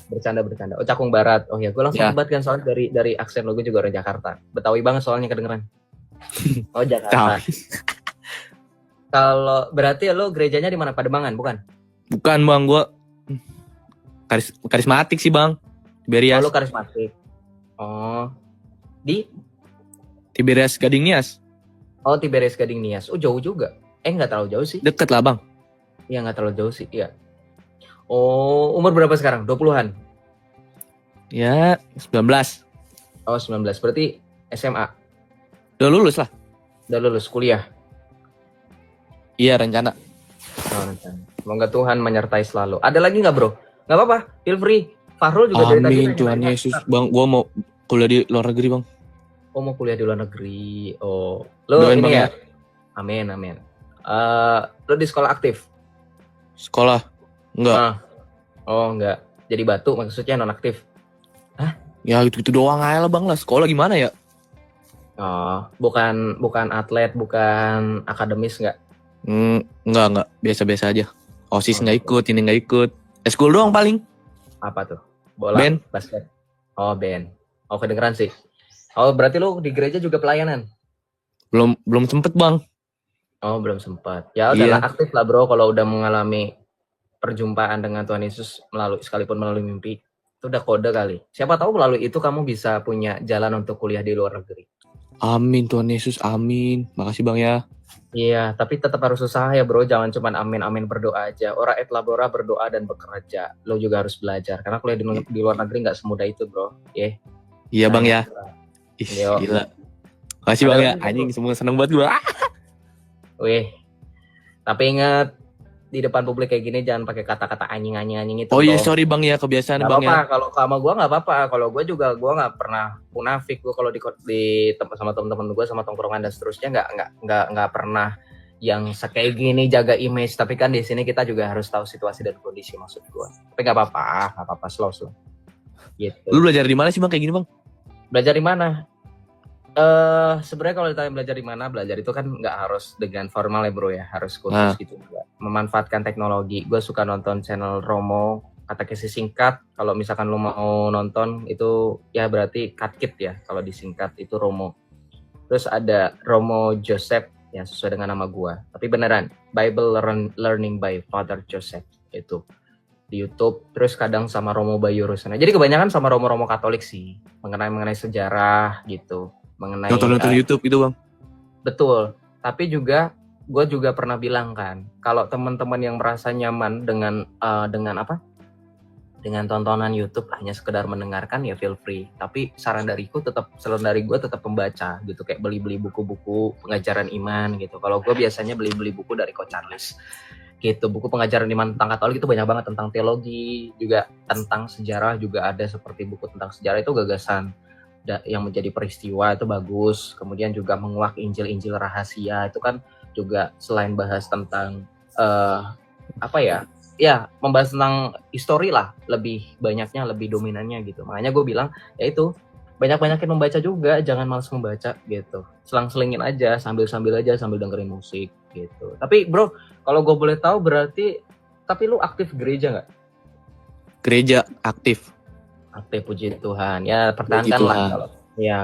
Speaker 2: Bercanda. Oh, Cakung Barat. Oh ya, gue langsung
Speaker 7: Ya.
Speaker 2: hebat kan soalnya dari aksen lo, gue juga orang Jakarta. Betawi banget soalnya kedengeran. Oh, Jakarta. Kalau berarti lo gerejanya di mana? Pademangan, bukan?
Speaker 7: Bukan bang, gue karismatik sih bang. Tiberias.
Speaker 2: Oh, lo karismatik. Oh, di?
Speaker 7: Tiberias Gading Nias.
Speaker 2: Oh, Tiberias Gading Nias. Oh, jauh juga. Nggak terlalu jauh sih.
Speaker 7: Deket lah bang.
Speaker 2: Iya, nggak terlalu jauh sih. Iya. Oh, umur berapa sekarang? 20-an?
Speaker 7: Ya 19.
Speaker 2: Oh, 19. Berarti SMA.
Speaker 7: Udah lulus lah.
Speaker 2: Udah lulus kuliah.
Speaker 7: Iya rencana.
Speaker 2: Oh, semoga Tuhan menyertai selalu. Ada lagi nggak bro? Nggak apa-apa, feel free. Fahrul juga dari tadi
Speaker 7: Amin
Speaker 2: nanya.
Speaker 7: Tuhan Yesus. Bang, gua mau kuliah di luar negeri bang.
Speaker 2: Oh, mau kuliah di luar negeri. Oh, lo
Speaker 7: Doain
Speaker 2: ini
Speaker 7: Bang,
Speaker 2: ya? Amin. Lo di sekolah aktif?
Speaker 7: Sekolah. Enggak.
Speaker 2: Ah. Oh, enggak. Jadi batu maksudnya non aktif.
Speaker 7: Ya gitu doang aja lah bang lah. Sekolah gimana ya?
Speaker 2: Oh, bukan atlet, bukan akademis nggak?
Speaker 7: Enggak. Biasa-biasa aja. OSIS
Speaker 2: Oh,
Speaker 7: nggak ikut, ini nggak ikut. School doang paling.
Speaker 2: Apa tuh? Bola,
Speaker 7: Band.
Speaker 2: basket. Oh, band. Oh, kedengeran sih. Oh, berarti lo di gereja juga pelayanan?
Speaker 7: Belum sempet bang.
Speaker 2: Oh, belum sempat. Ya udahlah,
Speaker 7: Iya.
Speaker 2: aktif lah bro kalau udah mengalami perjumpaan dengan Tuhan Yesus sekalipun melalui mimpi. Itu udah kode kali. Siapa tahu melalui itu kamu bisa punya jalan untuk kuliah di luar negeri.
Speaker 7: Amin Tuhan Yesus, amin. Makasih bang ya.
Speaker 2: Iya, tapi tetap harus usaha ya bro. Jangan cuma amin berdoa aja. Ora et labora, berdoa dan bekerja. Lo juga harus belajar. Karena kuliah di luar negeri nggak semudah itu bro.
Speaker 7: Iya bang ya. Ih,
Speaker 2: Yo.
Speaker 7: gila. Makasih bang ya. Anjing semua seneng banget gua.
Speaker 2: Wih. Tapi ingat, di depan publik kayak gini jangan pakai kata-kata anjing itu.
Speaker 7: Oh iya
Speaker 2: bro.
Speaker 7: sorry bang ya, kebiasaan
Speaker 2: Gak
Speaker 7: bang ya.
Speaker 2: apa-apa, kalau sama gue nggak apa-apa. Kalau gue juga gue nggak pernah munafik. Gue kalau di tempat sama teman-teman gue, sama tongkrongan dan seterusnya nggak pernah yang kayak gini jaga image. Tapi kan di sini kita juga harus tahu situasi dan kondisi, maksud gue. Tapi nggak apa-apa, slow. Gitu.
Speaker 7: Lu belajar di mana sih bang kayak gini bang?
Speaker 2: Belajar di mana? Sebenarnya kalau ditanya belajar di mana, belajar itu kan nggak harus dengan formal ya bro ya, harus kursus gitu juga. Memanfaatkan teknologi. Gue suka nonton channel Romo, katekesi singkat. Kalau misalkan lu mau nonton itu ya berarti katkit ya. Kalau disingkat itu Romo. Terus ada Romo Joseph yang sesuai dengan nama gua. Tapi beneran, Bible Learning by Father Joseph itu di YouTube. Terus kadang sama Romo Bayu Rusana. Jadi kebanyakan sama Romo-Romo Katolik sih, mengenai sejarah gitu, mengenai
Speaker 7: Nonton YouTube gitu bang.
Speaker 2: betul. Tapi juga gue juga pernah bilang kan, kalau teman-teman yang merasa nyaman dengan dengan tontonan YouTube hanya sekedar mendengarkan ya feel free. Tapi saran dari gue tetap pembaca gitu, kayak beli-beli buku-buku pengajaran iman gitu. Kalau gue biasanya beli-beli buku dari Coach Charles gitu, buku pengajaran iman tentang Katolik itu banyak banget, tentang teologi juga, tentang sejarah juga ada, seperti buku tentang sejarah itu gagasan yang menjadi peristiwa itu bagus. Kemudian juga menguak Injil-Injil rahasia itu kan juga selain bahas tentang membahas tentang histori lah, lebih banyaknya, lebih dominannya gitu. Makanya gue bilang ya itu, banyakin membaca juga, jangan malas membaca gitu. Selang-selingin aja, sambil dengerin musik gitu. Tapi bro, kalau gue boleh tahu berarti, tapi lu aktif gereja nggak?
Speaker 7: Gereja aktif.
Speaker 2: Aktif, puji Tuhan. Ya pertahankan lah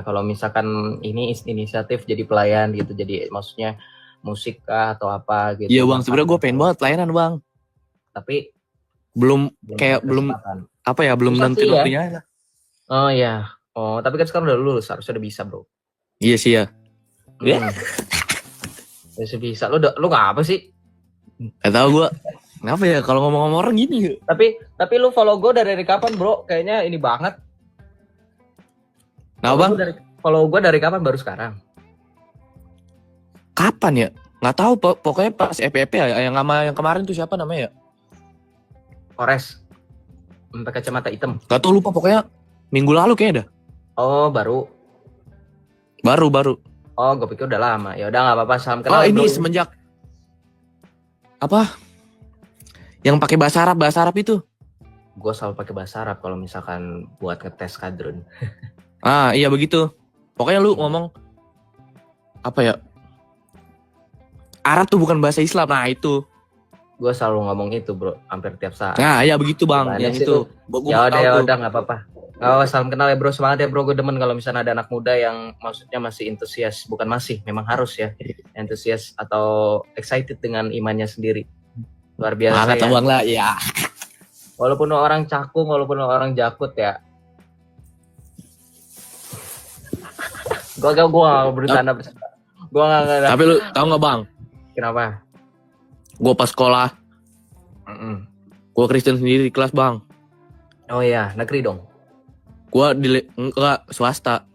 Speaker 2: kalau misalkan ini inisiatif jadi pelayan gitu, jadi maksudnya musik kah atau apa gitu.
Speaker 7: Iya bang, sebenarnya gue pengen banget pelayanan bang.
Speaker 2: Tapi
Speaker 7: belum nanti
Speaker 2: ya.
Speaker 7: waktunya aja.
Speaker 2: Oh iya. Oh, tapi kan sekarang udah lulus, harusnya udah bisa, bro.
Speaker 7: Iya sih ya.
Speaker 2: Harusnya bisa. Lu nggak apa sih?
Speaker 7: Gak tau gue. Kenapa ya kalau ngomong-ngomong orang gini?
Speaker 2: Tapi lu follow gue dari kapan, bro? Kayaknya ini banget.
Speaker 7: Nah bang?
Speaker 2: Follow gue dari kapan? Baru sekarang.
Speaker 7: Kapan ya? Nggak tahu. Pokoknya pas FPP ya. Yang kemarin tuh siapa namanya ya?
Speaker 2: Kores. Pakai kacamata hitam.
Speaker 7: Gak tau, lupa, pokoknya minggu lalu kayaknya dah.
Speaker 2: Oh, baru. Oh, gue pikir udah lama. Ya udah nggak apa-apa, salam kenal.
Speaker 7: Oh, ini bro. Semenjak apa? Yang pakai bahasa Arab itu.
Speaker 2: Gue selalu pakai bahasa Arab kalau misalkan buat ngetes kadrun.
Speaker 7: Iya begitu. Pokoknya lu ngomong apa ya? Arab tuh bukan bahasa Islam. Nah, itu.
Speaker 2: Gue selalu ngomong itu, bro, hampir tiap saat.
Speaker 7: Nah, ya begitu bang. Yang itu.
Speaker 2: Ya udah nggak apa-apa. Oh, salam kenal ya, bro. Semangat ya, bro. Gue demen kalau misalnya ada anak muda yang maksudnya masih antusias, bukan masih, memang harus ya, antusias atau excited dengan imannya sendiri. Luar biasa ya.
Speaker 7: Bang lah, ya.
Speaker 2: Walaupun orang cakung, walaupun orang jakut ya. Gue nggak bercanda. Gue nggak.
Speaker 7: Tapi lu tahu nggak bang?
Speaker 2: Kenapa?
Speaker 7: Gue pas sekolah, gue Kristen sendiri di kelas bang.
Speaker 2: Oh iya, negeri dong.
Speaker 7: Gue enggak, swasta.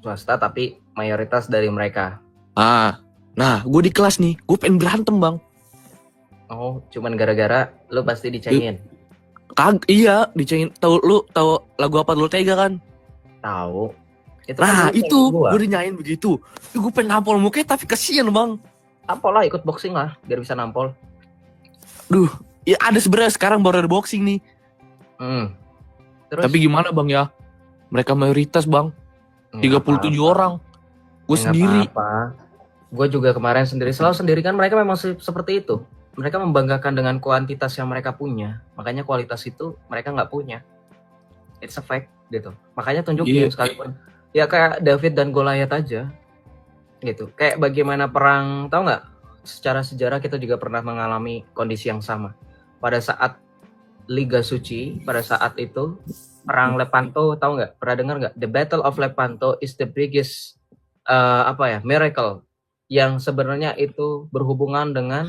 Speaker 2: Swasta tapi mayoritas dari mereka.
Speaker 7: Nah gue di kelas nih, gue pengen berantem bang.
Speaker 2: Oh, cuman gara-gara lu pasti dicengin.
Speaker 7: Iya, dicengin. Tahu lagu apa Dulu Tega kan?
Speaker 2: Tahu.
Speaker 7: Itu gue dinyain begitu. Gue pengen nampol mukanya tapi kesian bang.
Speaker 2: Nampol lah, ikut boxing lah biar bisa nampol.
Speaker 7: Duh, ya ada sebenarnya sekarang baru ada boxing nih.
Speaker 2: Terus?
Speaker 7: Tapi gimana bang ya? Mereka mayoritas bang. 37 orang. Gue sendiri.
Speaker 2: Gue juga kemarin selalu sendiri kan. Mereka memang seperti itu. Mereka membanggakan dengan kuantitas yang mereka punya. Makanya kualitas itu mereka nggak punya. It's a fact gitu. Makanya tunjukin sekalipun. Ya kayak David dan Goliath aja. Gitu. Kayak bagaimana perang, tahu nggak? Secara sejarah kita juga pernah mengalami kondisi yang sama. Pada saat Liga Suci, pada saat itu perang Lepanto, tahu nggak? Pernah dengar nggak? The Battle of Lepanto is the biggest miracle yang sebenarnya itu berhubungan dengan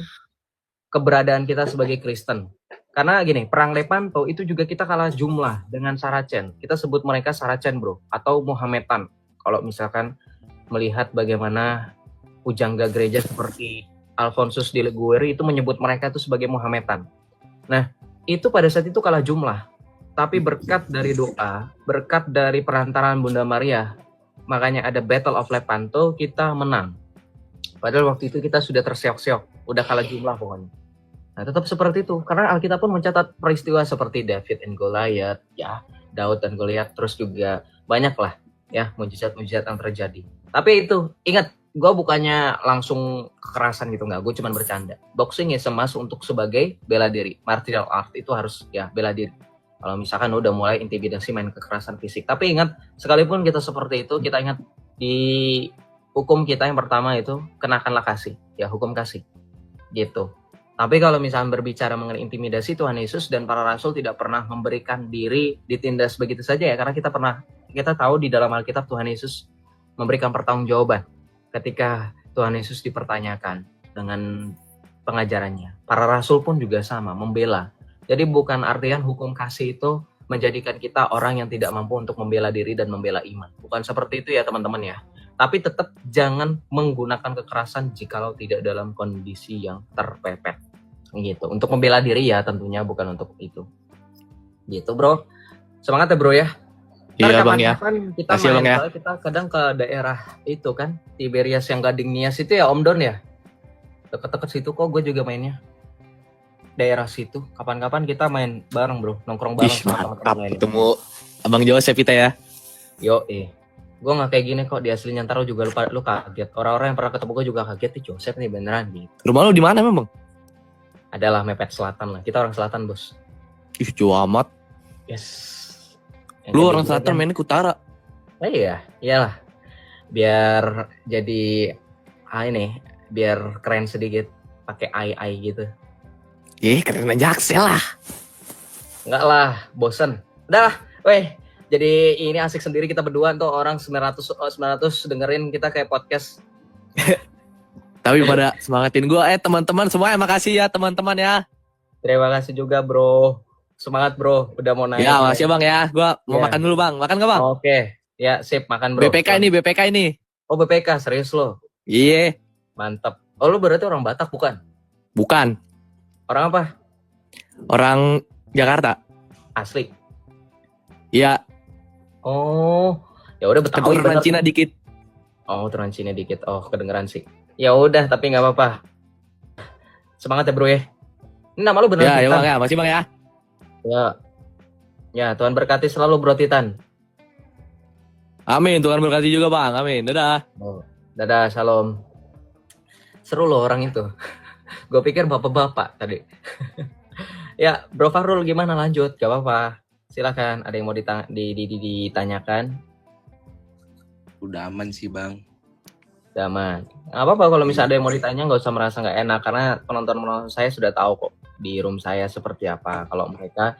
Speaker 2: keberadaan kita sebagai Kristen. Karena gini, perang Lepanto itu juga kita kalah jumlah dengan Saracen. Kita sebut mereka Saracen, bro, atau Mohamedan. Kalau misalkan melihat bagaimana pujangga gereja seperti Alfonsus di Liguori itu menyebut mereka itu sebagai Mohamedan. Nah, itu pada saat itu kalah jumlah. Tapi berkat dari doa, berkat dari perantaraan Bunda Maria, makanya ada Battle of Lepanto, kita menang. Padahal waktu itu kita sudah terseok-seok, udah kalah jumlah pokoknya. Nah, tetap seperti itu. Karena Alkitab pun mencatat peristiwa seperti David and Goliath, ya, Daud dan Goliath, terus juga banyak lah ya mujizat-mujizat yang terjadi. Tapi itu, ingat, gue bukannya langsung kekerasan gitu, nggak. Gue cuma bercanda. Boxing ya masuk untuk sebagai bela diri. Martial art itu harus ya bela diri. Kalau misalkan udah mulai intimidasi, main kekerasan fisik. Tapi ingat, sekalipun kita seperti itu, kita ingat di hukum kita yang pertama itu kenakanlah kasih, ya hukum kasih, gitu. Tapi kalau misalnya berbicara mengenai intimidasi, Tuhan Yesus dan para rasul tidak pernah memberikan diri ditindas begitu saja ya, karena kita tahu di dalam Alkitab Tuhan Yesus memberikan pertanggungjawaban ketika Tuhan Yesus dipertanyakan dengan pengajarannya. Para rasul pun juga sama, membela. Jadi bukan artian hukum kasih itu menjadikan kita orang yang tidak mampu untuk membela diri dan membela iman. Bukan seperti itu ya teman-teman ya. Tapi tetap jangan menggunakan kekerasan jikalau tidak dalam kondisi yang terpepet. Gitu. Untuk membela diri ya tentunya, bukan untuk itu. Gitu bro. Semangat ya bro ya.
Speaker 7: Iya bang ya.
Speaker 2: Kita
Speaker 7: Kasih,
Speaker 2: main,
Speaker 7: Bang, ya.
Speaker 2: kita kadang ke daerah itu kan, Tiberias yang Gading Nias itu ya Om Don ya. Deket-deket situ kok gue juga mainnya. Daerah situ. Kapan-kapan kita main bareng bro. Nongkrong bareng
Speaker 7: Ih,
Speaker 2: sama
Speaker 7: mantap
Speaker 2: teman-teman lainnya.
Speaker 7: ketemu Abang Joseph kita ya.
Speaker 2: Yo gue nggak kayak gini kok di aslinya, ntar lu juga lu kaget. Orang-orang yang pernah ketemu gue juga kaget nih, Joseph nih beneran gitu.
Speaker 7: Rumah lu di mana emang bang?
Speaker 2: Adalah mepet selatan lah, kita orang selatan bos.
Speaker 7: Ih, jauh amat.
Speaker 2: Yes.
Speaker 7: Lu orang selatan mainnya ke utara.
Speaker 2: Iya, iyalah. Biar jadi ini, biar keren sedikit, pakai ai gitu.
Speaker 7: Keren aja Axel lah.
Speaker 2: Enggak lah, bosen. Udah lah, weh. Jadi ini asik sendiri kita berdua tuh, orang 900 dengerin kita kayak podcast.
Speaker 7: Tapi pada semangatin gue. Teman-teman semua makasih ya teman-teman ya.
Speaker 2: Terima kasih juga bro. Semangat bro, udah mau naik.
Speaker 7: Ya makasih bang ya. Gue mau
Speaker 2: Iya.
Speaker 7: makan dulu bang. Makan gak bang?
Speaker 2: Oke, ya sip, makan bro.
Speaker 7: BPK ini.
Speaker 2: Oh BPK, serius lo?
Speaker 7: Iya.
Speaker 2: Mantap. Oh lu berarti orang Batak bukan?
Speaker 7: Bukan.
Speaker 2: Orang apa?
Speaker 7: Orang Jakarta.
Speaker 2: Asli.
Speaker 7: Iya.
Speaker 2: Oh, ya udah Betawi
Speaker 7: Keturunan
Speaker 2: bener.
Speaker 7: Cina dikit.
Speaker 2: Oh, turunan Cina dikit. Oh, kedengeran sih. Ya udah, tapi nggak apa-apa. Semangat ya bro ya. Ini nama lu bener
Speaker 7: Ya
Speaker 2: Titan.
Speaker 7: bang ya. Masih bang ya.
Speaker 2: Ya. Ya, Tuhan berkati selalu bro Titan.
Speaker 7: Amin. Tuhan berkati juga bang. Amin. Dadah.
Speaker 2: Oh, dadah, shalom. Seru loh orang itu. Gue pikir bapak-bapak tadi. Ya, Bro Fahrul gimana lanjut? Gak apa-apa. Silakan, ada yang mau ditanyakan?
Speaker 6: Udah aman sih bang.
Speaker 2: Udah aman. Gak apa-apa kalau misalnya ada yang mau ditanya, nggak usah merasa nggak enak, karena penonton-penonton saya sudah tahu kok di room saya seperti apa. Kalau mereka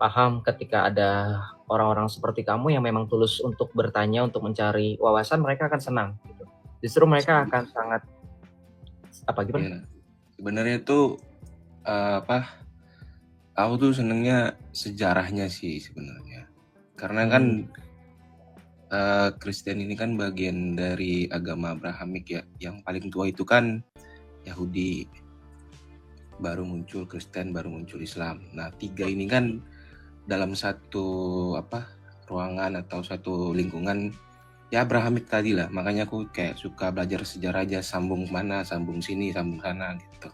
Speaker 2: paham ketika ada orang-orang seperti kamu yang memang tulus untuk bertanya, untuk mencari wawasan, mereka akan senang. Gitu. Justru mereka akan sangat gimana?
Speaker 6: Ya, sebenarnya tuh aku tuh senengnya sejarahnya sih sebenarnya. Karena kan Kristen ini kan bagian dari agama Abrahamik ya. Yang paling tua itu kan Yahudi, baru muncul Kristen, baru muncul Islam. Nah, tiga ini kan dalam satu ruangan atau satu lingkungan ya Abrahamik tadi lah. Makanya aku kayak suka belajar sejarah aja, sambung mana, sambung sini, sambung sana gitu.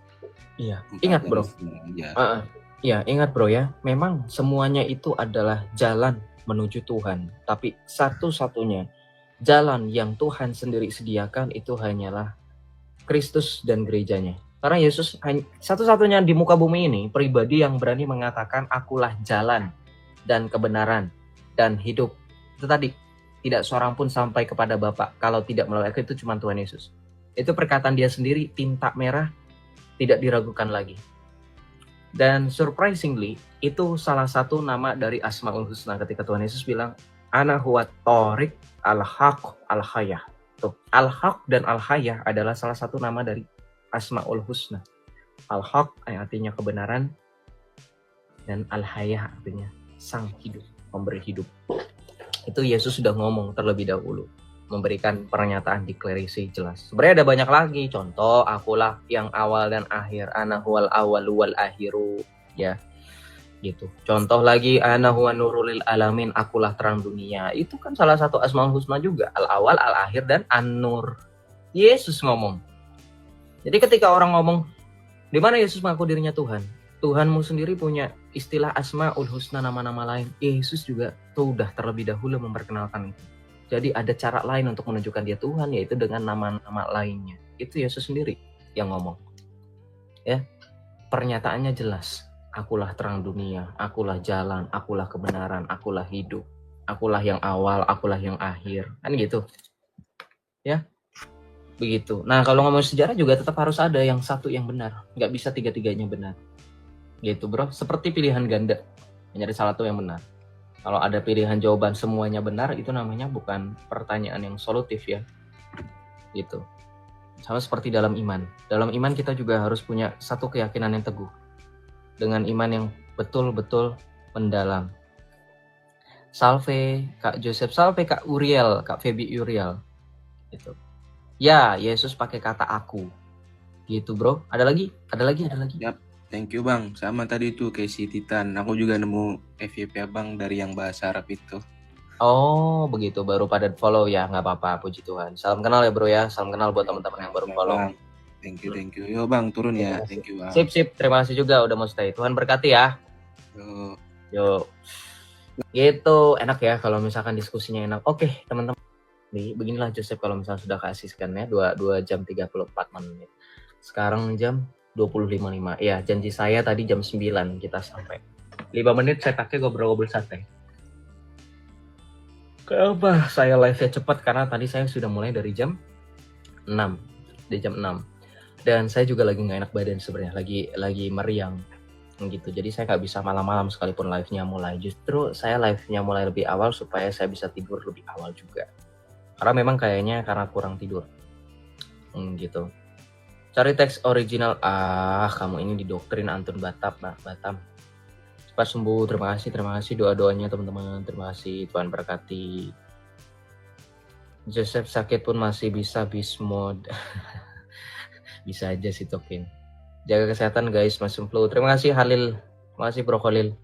Speaker 2: Iya, ingat bro. Iya, ingat bro ya. Memang semuanya itu adalah jalan menuju Tuhan. Tapi satu-satunya jalan yang Tuhan sendiri sediakan itu hanyalah Kristus dan gerejanya. Karena Yesus satu-satunya di muka bumi ini pribadi yang berani mengatakan akulah jalan dan kebenaran dan hidup. Itu tadi, tidak seorang pun sampai kepada Bapa kalau tidak melalui aku, itu cuma Tuhan Yesus. Itu perkataan dia sendiri, tinta merah, tidak diragukan lagi. Dan surprisingly, itu salah satu nama dari Asmaul Husna ketika Tuhan Yesus bilang, Ana huwa Thoriq al-Haq al-Hayah. Tuh, al-Haq dan al-Hayah adalah salah satu nama dari Asmaul Husna. Al-Haq artinya kebenaran, dan al-Hayah artinya sang hidup, memberi hidup. Itu Yesus sudah ngomong terlebih dahulu, memberikan pernyataan deklarasi jelas. Sebenarnya ada banyak lagi, contoh akulah yang awal dan akhir, ana huwal awalu wal akhiru, ya gitu. Contoh lagi, ana huwa nurul alamin, akulah terang dunia. Itu kan salah satu Asmaul Husna juga, al awal, al akhir, dan an-nur. Yesus ngomong. Jadi ketika orang ngomong, di mana Yesus mengaku dirinya Tuhan? Tuhanmu sendiri punya istilah Asmaul Husna, nama-nama lain. Yesus juga tuh udah terlebih dahulu memperkenalkan itu. Jadi ada cara lain untuk menunjukkan dia Tuhan, yaitu dengan nama-nama lainnya. Itu Yesus sendiri yang ngomong. Ya, pernyataannya jelas. Akulah terang dunia, akulah jalan, akulah kebenaran, akulah hidup. Akulah yang awal, akulah yang akhir. Kan gitu. Ya. Begitu. Nah, kalau ngomong sejarah juga tetap harus ada yang satu yang benar. Nggak bisa tiga-tiganya benar. Gitu, bro. Seperti pilihan ganda. Mencari salah satu yang benar. Kalau ada pilihan jawaban semuanya benar, itu namanya bukan pertanyaan yang solutif ya. Gitu. Sama seperti dalam iman. Dalam iman kita juga harus punya satu keyakinan yang teguh. Dengan iman yang betul-betul mendalam. Salve Kak Joseph, salve Kak Uriel, Kak Feby Uriel. Gitu. Ya, Yesus pakai kata aku. Gitu, bro. Ada lagi?
Speaker 6: Yap, thank you bang. Sama tadi tuh kayak si Titan. Aku juga nemu FYP abang dari yang bahasa Arab itu.
Speaker 2: Oh, begitu. Baru pada follow ya. Nggak apa-apa, puji Tuhan. Salam kenal ya, bro ya. Salam kenal buat teman-teman yang baru
Speaker 6: Ya,
Speaker 2: follow.
Speaker 6: bang. Thank you. Yo bang, turun ya. Thank you bang.
Speaker 2: Sip. Terima kasih juga udah mau stay. Tuhan berkati ya.
Speaker 6: Yo.
Speaker 2: Yuk. Gitu. Enak ya kalau misalkan diskusinya enak. Oke, teman-teman. Nih, beginilah Joseph kalau misalnya sudah kasihkan ya. 2 jam 34 menit. Sekarang jam 20.55. Ya, janji saya tadi jam 9 kita sampai. 5 menit saya pakai ngobrol-ngobrol santai. Kenapa saya live-nya cepat? Karena tadi saya sudah mulai dari jam 6. Dari jam 6. Dan saya juga lagi nggak enak badan sebenarnya. Lagi meriang. Gitu. Jadi saya nggak bisa malam-malam sekalipun live-nya mulai. Justru saya live-nya mulai lebih awal supaya saya bisa tidur lebih awal juga. Karena memang kayaknya karena kurang tidur. Gitu. Cari teks original. Kamu ini didoktrin Antun Batam. Cepat sembuh. Terima kasih doa-doanya teman-teman. Terima kasih, Tuhan berkati. Joseph sakit pun masih bisa beast mode. Bisa aja sih Tokin. Jaga kesehatan guys, musim flu. Terima kasih Halil. Terima kasih Bro Khalil.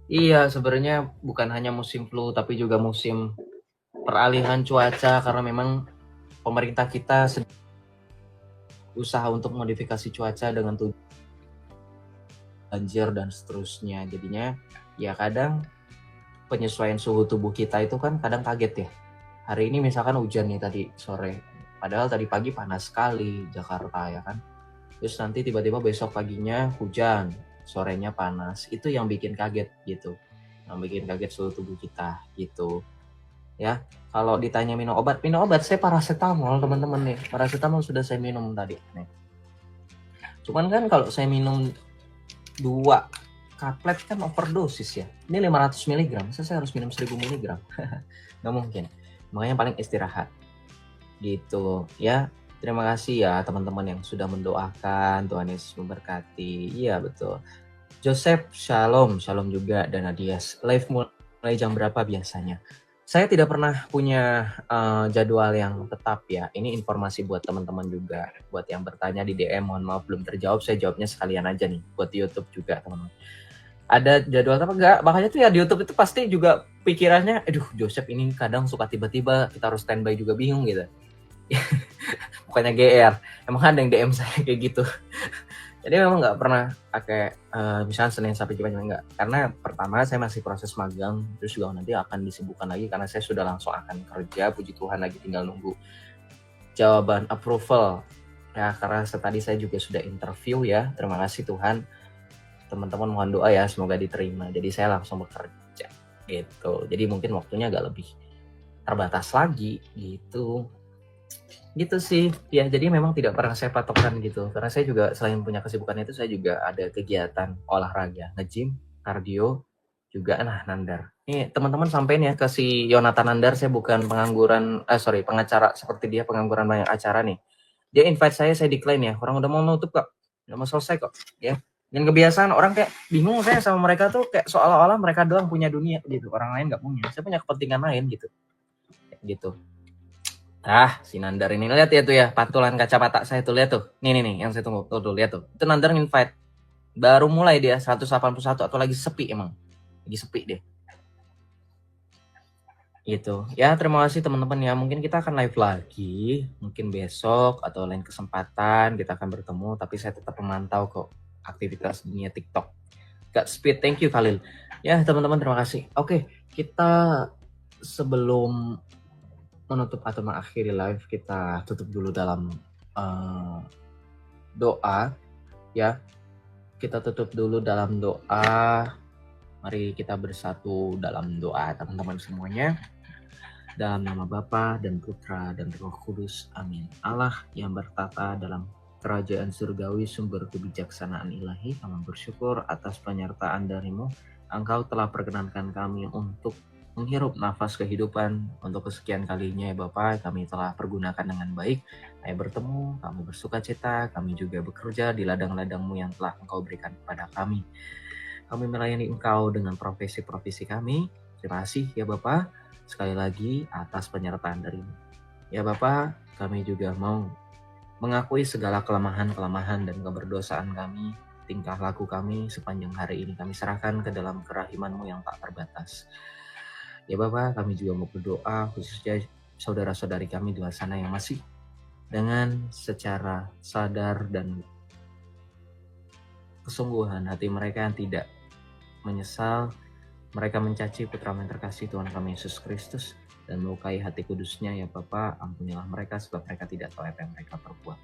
Speaker 2: Iya, sebenarnya bukan hanya musim flu tapi juga musim peralihan cuaca karena memang pemerintah kita usaha untuk modifikasi cuaca dengan banjir dan seterusnya. Jadinya ya kadang penyesuaian suhu tubuh kita itu kan kadang kaget ya. Hari ini misalkan hujan nih tadi sore. Padahal tadi pagi panas sekali Jakarta ya kan. Terus nanti tiba-tiba besok paginya hujan, sorenya panas. Itu yang bikin kaget gitu. Yang bikin kaget suhu tubuh kita gitu. Ya, kalau ditanya minum obat saya paracetamol teman-teman nih. Paracetamol sudah saya minum tadi nih. Cuman kan kalau saya minum 2 kaplet kan overdosis ya. Ini 500 mg, saya harus minum 1000 mg. Nggak mungkin. Makanya paling istirahat. Gitu ya. Terima kasih ya teman-teman yang sudah mendoakan. Tuhan Yesus memberkati. Iya betul. Joseph, shalom juga. Dan Adias, live mulai jam berapa biasanya? Saya tidak pernah punya jadwal yang tetap ya. Ini informasi buat teman-teman juga. Buat yang bertanya di DM, mohon maaf belum terjawab. Saya jawabnya sekalian aja nih. Buat di YouTube juga teman-teman. Ada jadwal apa enggak? Makanya tuh ya di YouTube itu pasti juga pikirannya, aduh Joseph ini kadang suka tiba-tiba kita harus standby juga bingung gitu. Bukannya GR, emang ada yang DM saya kayak gitu. Jadi memang nggak pernah pakai misalnya Senin sampai Jumat enggak. Karena pertama saya masih proses magang, terus juga nanti akan disibukkan lagi karena saya sudah langsung akan kerja. Puji Tuhan lagi tinggal nunggu jawaban approval. Ya karena tadi saya juga sudah interview ya. Terima kasih Tuhan. Teman-teman mohon doa ya semoga diterima. Jadi saya langsung bekerja gitu. Jadi mungkin waktunya agak lebih terbatas lagi gitu. Gitu sih ya, jadi memang tidak pernah saya patokkan gitu karena saya juga selain punya kesibukan itu saya juga ada kegiatan olahraga, nge-gym, kardio juga. Nah Nandar ini teman-teman sampein ya ke si Yonatan Nandar, saya bukan pengacara seperti dia, pengangguran banyak acara nih. Dia invite saya decline ya, orang udah mau nutup kok, udah mau selesai kok ya. Dan kebiasaan orang kayak bingung saya sama mereka tuh kayak seolah-olah mereka doang punya dunia gitu, orang lain nggak punya. Saya punya kepentingan lain gitu. Si Nandar ini lihat ya tuh ya, patulan kacamata saya tuh, lihat tuh. Nih yang saya tunggu. Tuh lihat tuh. Itu Nandar invite. Baru mulai dia 181 atau lagi sepi emang. Lagi sepi deh. Gitu. Ya, terima kasih teman-teman ya. Mungkin kita akan live lagi, mungkin besok atau lain kesempatan kita akan bertemu, tapi saya tetap memantau kok aktivitas dunia TikTok. Godspeed, thank you Khalil. Ya, teman-teman terima kasih. Oke, kita sebelum menutup atau mengakhiri live, kita tutup dulu dalam doa ya. Kita tutup dulu dalam doa. Mari kita bersatu dalam doa teman-teman semuanya. Dalam nama Bapa dan Putra dan Roh Kudus. Amin. Allah yang bertata dalam kerajaan surgawi, sumber kebijaksanaan ilahi, kami bersyukur atas penyertaan darimu. Engkau telah perkenankan kami untuk menghirup nafas kehidupan untuk kesekian kalinya ya Bapa. Kami telah pergunakan dengan baik. Kami bertemu, kami bersuka cita, kami juga bekerja di ladang-ladang-Mu yang telah Engkau berikan kepada kami. Kami melayani Engkau dengan profesi-profesi kami. Terima kasih ya Bapa, sekali lagi atas penyertaan darimu. Ya Bapa, kami juga mau mengakui segala kelemahan-kelemahan dan keberdosaan kami, tingkah laku kami sepanjang hari ini kami serahkan ke dalam kerahiman-Mu yang tak terbatas. Ya Bapa, kami juga mau berdoa khususnya saudara-saudari kami di luar sana yang masih dengan secara sadar dan kesungguhan hati mereka yang tidak menyesal, mereka mencaci putra-Mu yang terkasih Tuhan kami Yesus Kristus dan melukai hati kudusnya ya Bapa, ampunilah mereka sebab mereka tidak tahu apa yang mereka perbuat.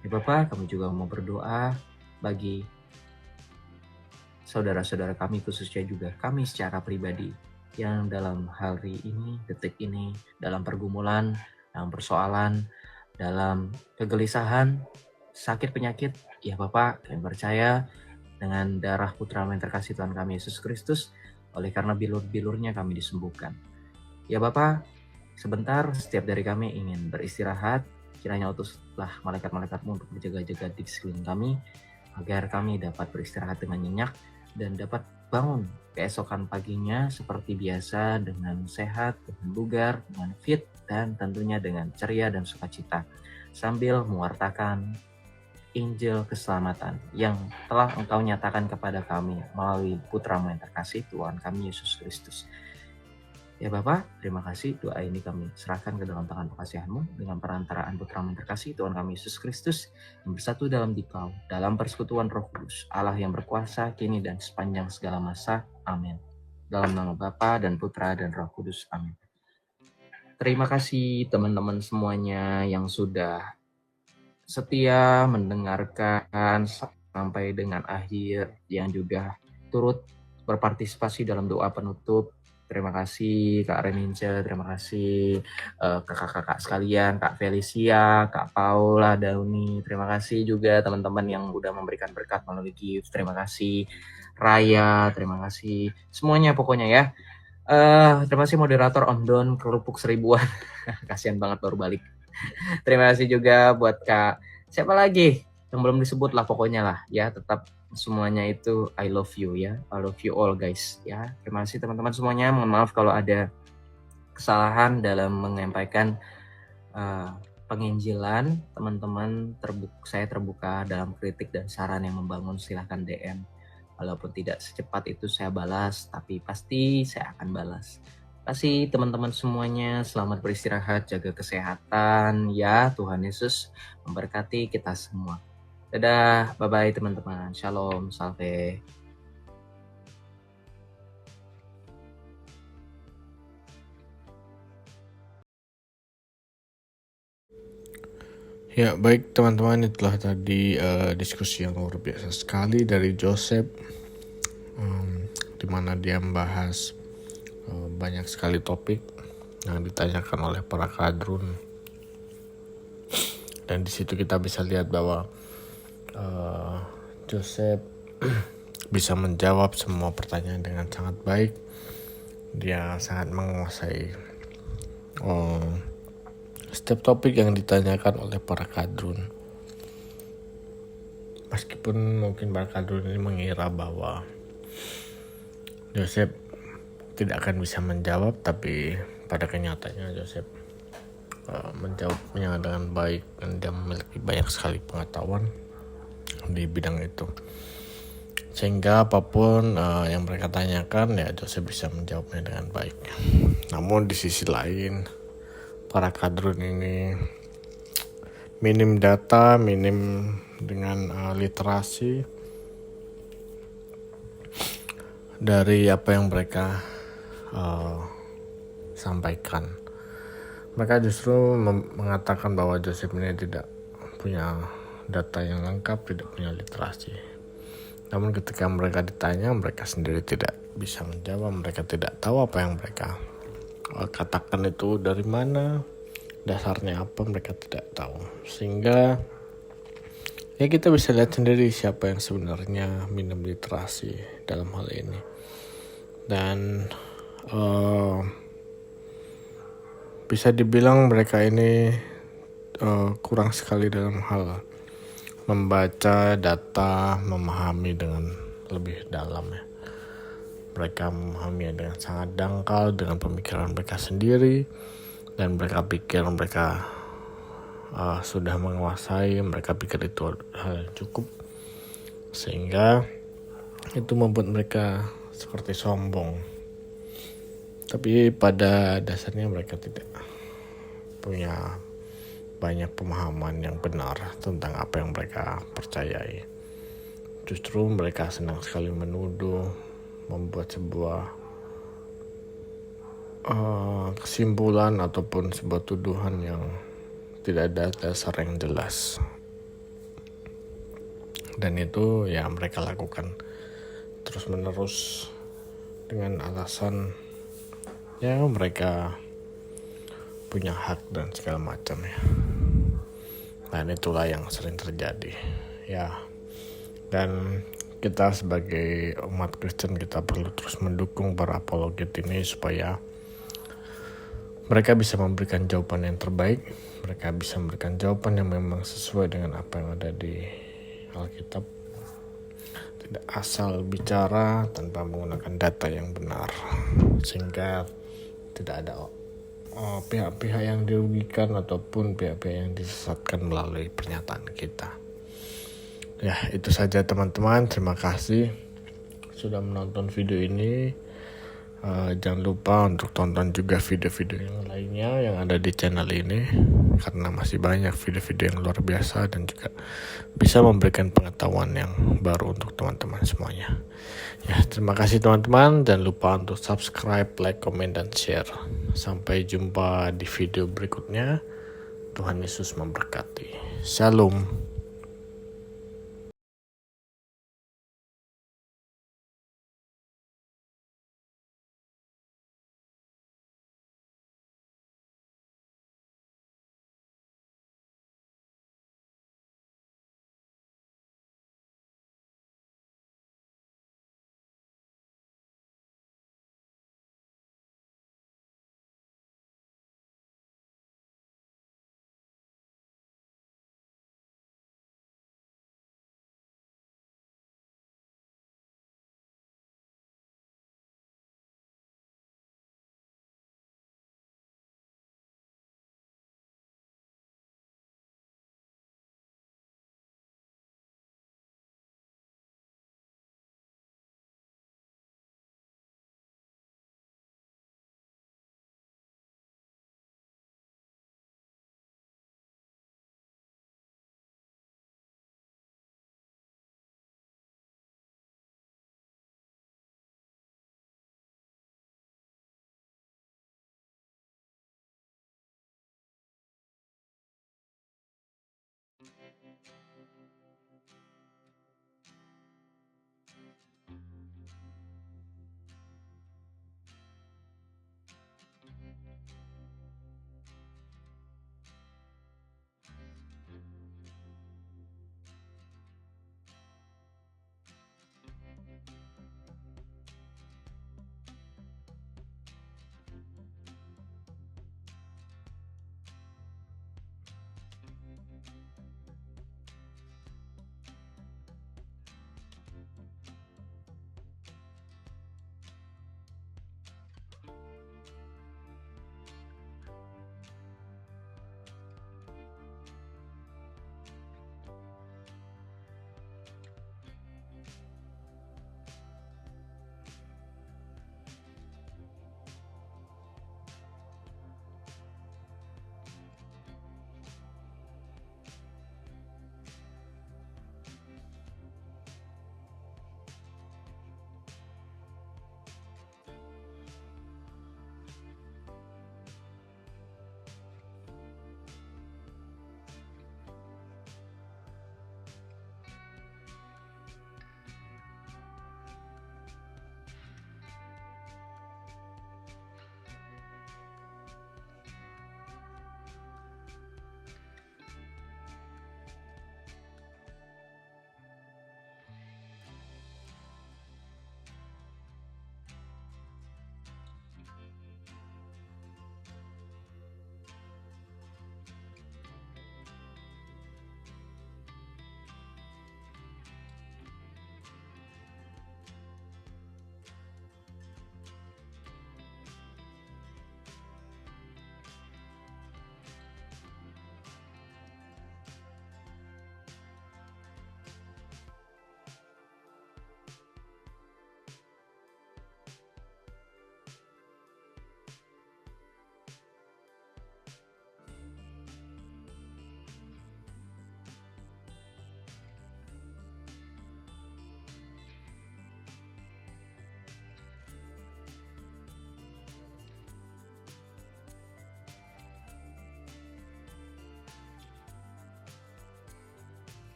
Speaker 2: Ya Bapa, kami juga mau berdoa bagi saudara-saudara kami, khususnya juga kami secara pribadi yang dalam hari ini, detik ini, dalam pergumulan, dalam persoalan, dalam kegelisahan, sakit penyakit, ya Bapa, kami percaya dengan darah putra-Mu yang terkasih Tuhan kami Yesus Kristus, oleh karena bilur-bilurnya kami disembuhkan. Ya Bapa, sebentar setiap dari kami ingin beristirahat, kiranya utuslah malaikat-malaikat-Mu untuk berjaga-jaga di sekeliling kami, agar kami dapat beristirahat dengan nyenyak dan dapat bangun keesokan paginya seperti biasa dengan sehat, dengan bugar, dengan fit, dan tentunya dengan ceria dan sukacita, sambil mewartakan Injil keselamatan yang telah Engkau nyatakan kepada kami melalui Putra-Mu yang terkasih Tuhan kami Yesus Kristus. Ya Bapa, terima kasih, doa ini kami serahkan ke dalam tangan pengasihan-Mu dengan perantaraan Putra-Mu yang terkasih Tuhan kami Yesus Kristus yang bersatu dalam Dikau, dalam persekutuan Roh Kudus, Allah yang berkuasa kini dan sepanjang segala masa. Amin. Dalam nama Bapa dan Putra dan Roh Kudus. Amin. Terima kasih teman-teman semuanya yang sudah setia mendengarkan sampai dengan akhir, yang juga turut berpartisipasi dalam doa penutup. Terima kasih Kak Renince, terima kasih kakak-kakak sekalian, Kak Felicia, Kak Paula, Dauni. Terima kasih juga teman-teman yang udah memberikan berkat melalui gift. Terima kasih Raya, terima kasih semuanya pokoknya ya. Terima kasih moderator Om Don kerupuk seribuan. Kasihan banget baru balik. Terima kasih juga buat Kak siapa lagi yang belum disebut lah pokoknya lah ya, tetap semuanya itu I love you ya, I love you all guys ya. Terima kasih teman-teman semuanya, mohon maaf kalau ada kesalahan dalam menyampaikan penginjilan teman-teman. Saya terbuka dalam kritik dan saran yang membangun, silahkan DM, walaupun tidak secepat itu saya balas, tapi pasti saya akan balas. Terima kasih teman-teman semuanya, selamat beristirahat, jaga kesehatan ya. Tuhan Yesus memberkati kita semua. Dadah, bye-bye teman-teman. Shalom, salve.
Speaker 8: Ya baik teman-teman, itulah tadi diskusi yang luar biasa sekali dari Joseph, dimana dia membahas banyak sekali topik yang ditanyakan oleh para kadrun, dan di situ kita bisa lihat bahwa Joseph bisa menjawab semua pertanyaan dengan sangat baik. Dia sangat menguasai setiap topik yang ditanyakan oleh para kadrun. Meskipun mungkin para kadrun ini mengira bahwa Joseph tidak akan bisa menjawab, tapi pada kenyataannya Joseph menjawabnya dengan baik, dan dia memiliki banyak sekali pengetahuan di bidang itu, sehingga apapun yang mereka tanyakan ya Joseph bisa menjawabnya dengan baik. Namun di sisi lain para kadrun ini minim data, minim dengan literasi dari apa yang mereka sampaikan. Mereka justru mengatakan bahwa Joseph ini tidak punya data yang lengkap, tidak punya literasi. Namun ketika mereka ditanya, mereka sendiri tidak bisa menjawab, mereka tidak tahu apa yang mereka katakan itu dari mana, dasarnya apa, mereka tidak tahu. Sehingga ya kita bisa lihat sendiri siapa yang sebenarnya minim literasi dalam hal ini. Dan bisa dibilang mereka ini kurang sekali dalam hal membaca data, memahami dengan lebih dalam ya. Mereka memahami dengan sangat dangkal dengan pemikiran mereka sendiri, dan mereka pikir mereka sudah menguasai, mereka pikir itu hal yang cukup, sehingga itu membuat mereka seperti sombong. Tapi pada dasarnya mereka tidak punya banyak pemahaman yang benar tentang apa yang mereka percayai. Justru mereka senang sekali menuduh, membuat sebuah kesimpulan ataupun sebuah tuduhan yang tidak ada dasar yang jelas. Dan itu ya mereka lakukan terus menerus dengan alasan ya mereka punya hak dan segala macam ya. Dan itulah yang sering terjadi ya. Dan kita sebagai umat Kristen, kita perlu terus mendukung para apologet ini supaya mereka bisa memberikan jawaban yang terbaik. Mereka bisa memberikan jawaban yang memang sesuai dengan apa yang ada di Alkitab. Tidak asal bicara tanpa menggunakan data yang benar, sehingga tidak ada pihak-pihak yang dirugikan ataupun pihak-pihak yang disesatkan melalui pernyataan kita. Ya, itu saja teman-teman. Terima kasih sudah menonton video ini. Jangan lupa untuk tonton juga video-video yang lainnya yang ada di channel ini, karena masih banyak video-video yang luar biasa dan juga bisa memberikan pengetahuan yang baru untuk teman-teman semuanya. Ya, terima kasih teman-teman. Jangan lupa untuk subscribe, like, komen, dan share. Sampai jumpa di video berikutnya. Tuhan Yesus memberkati. Shalom.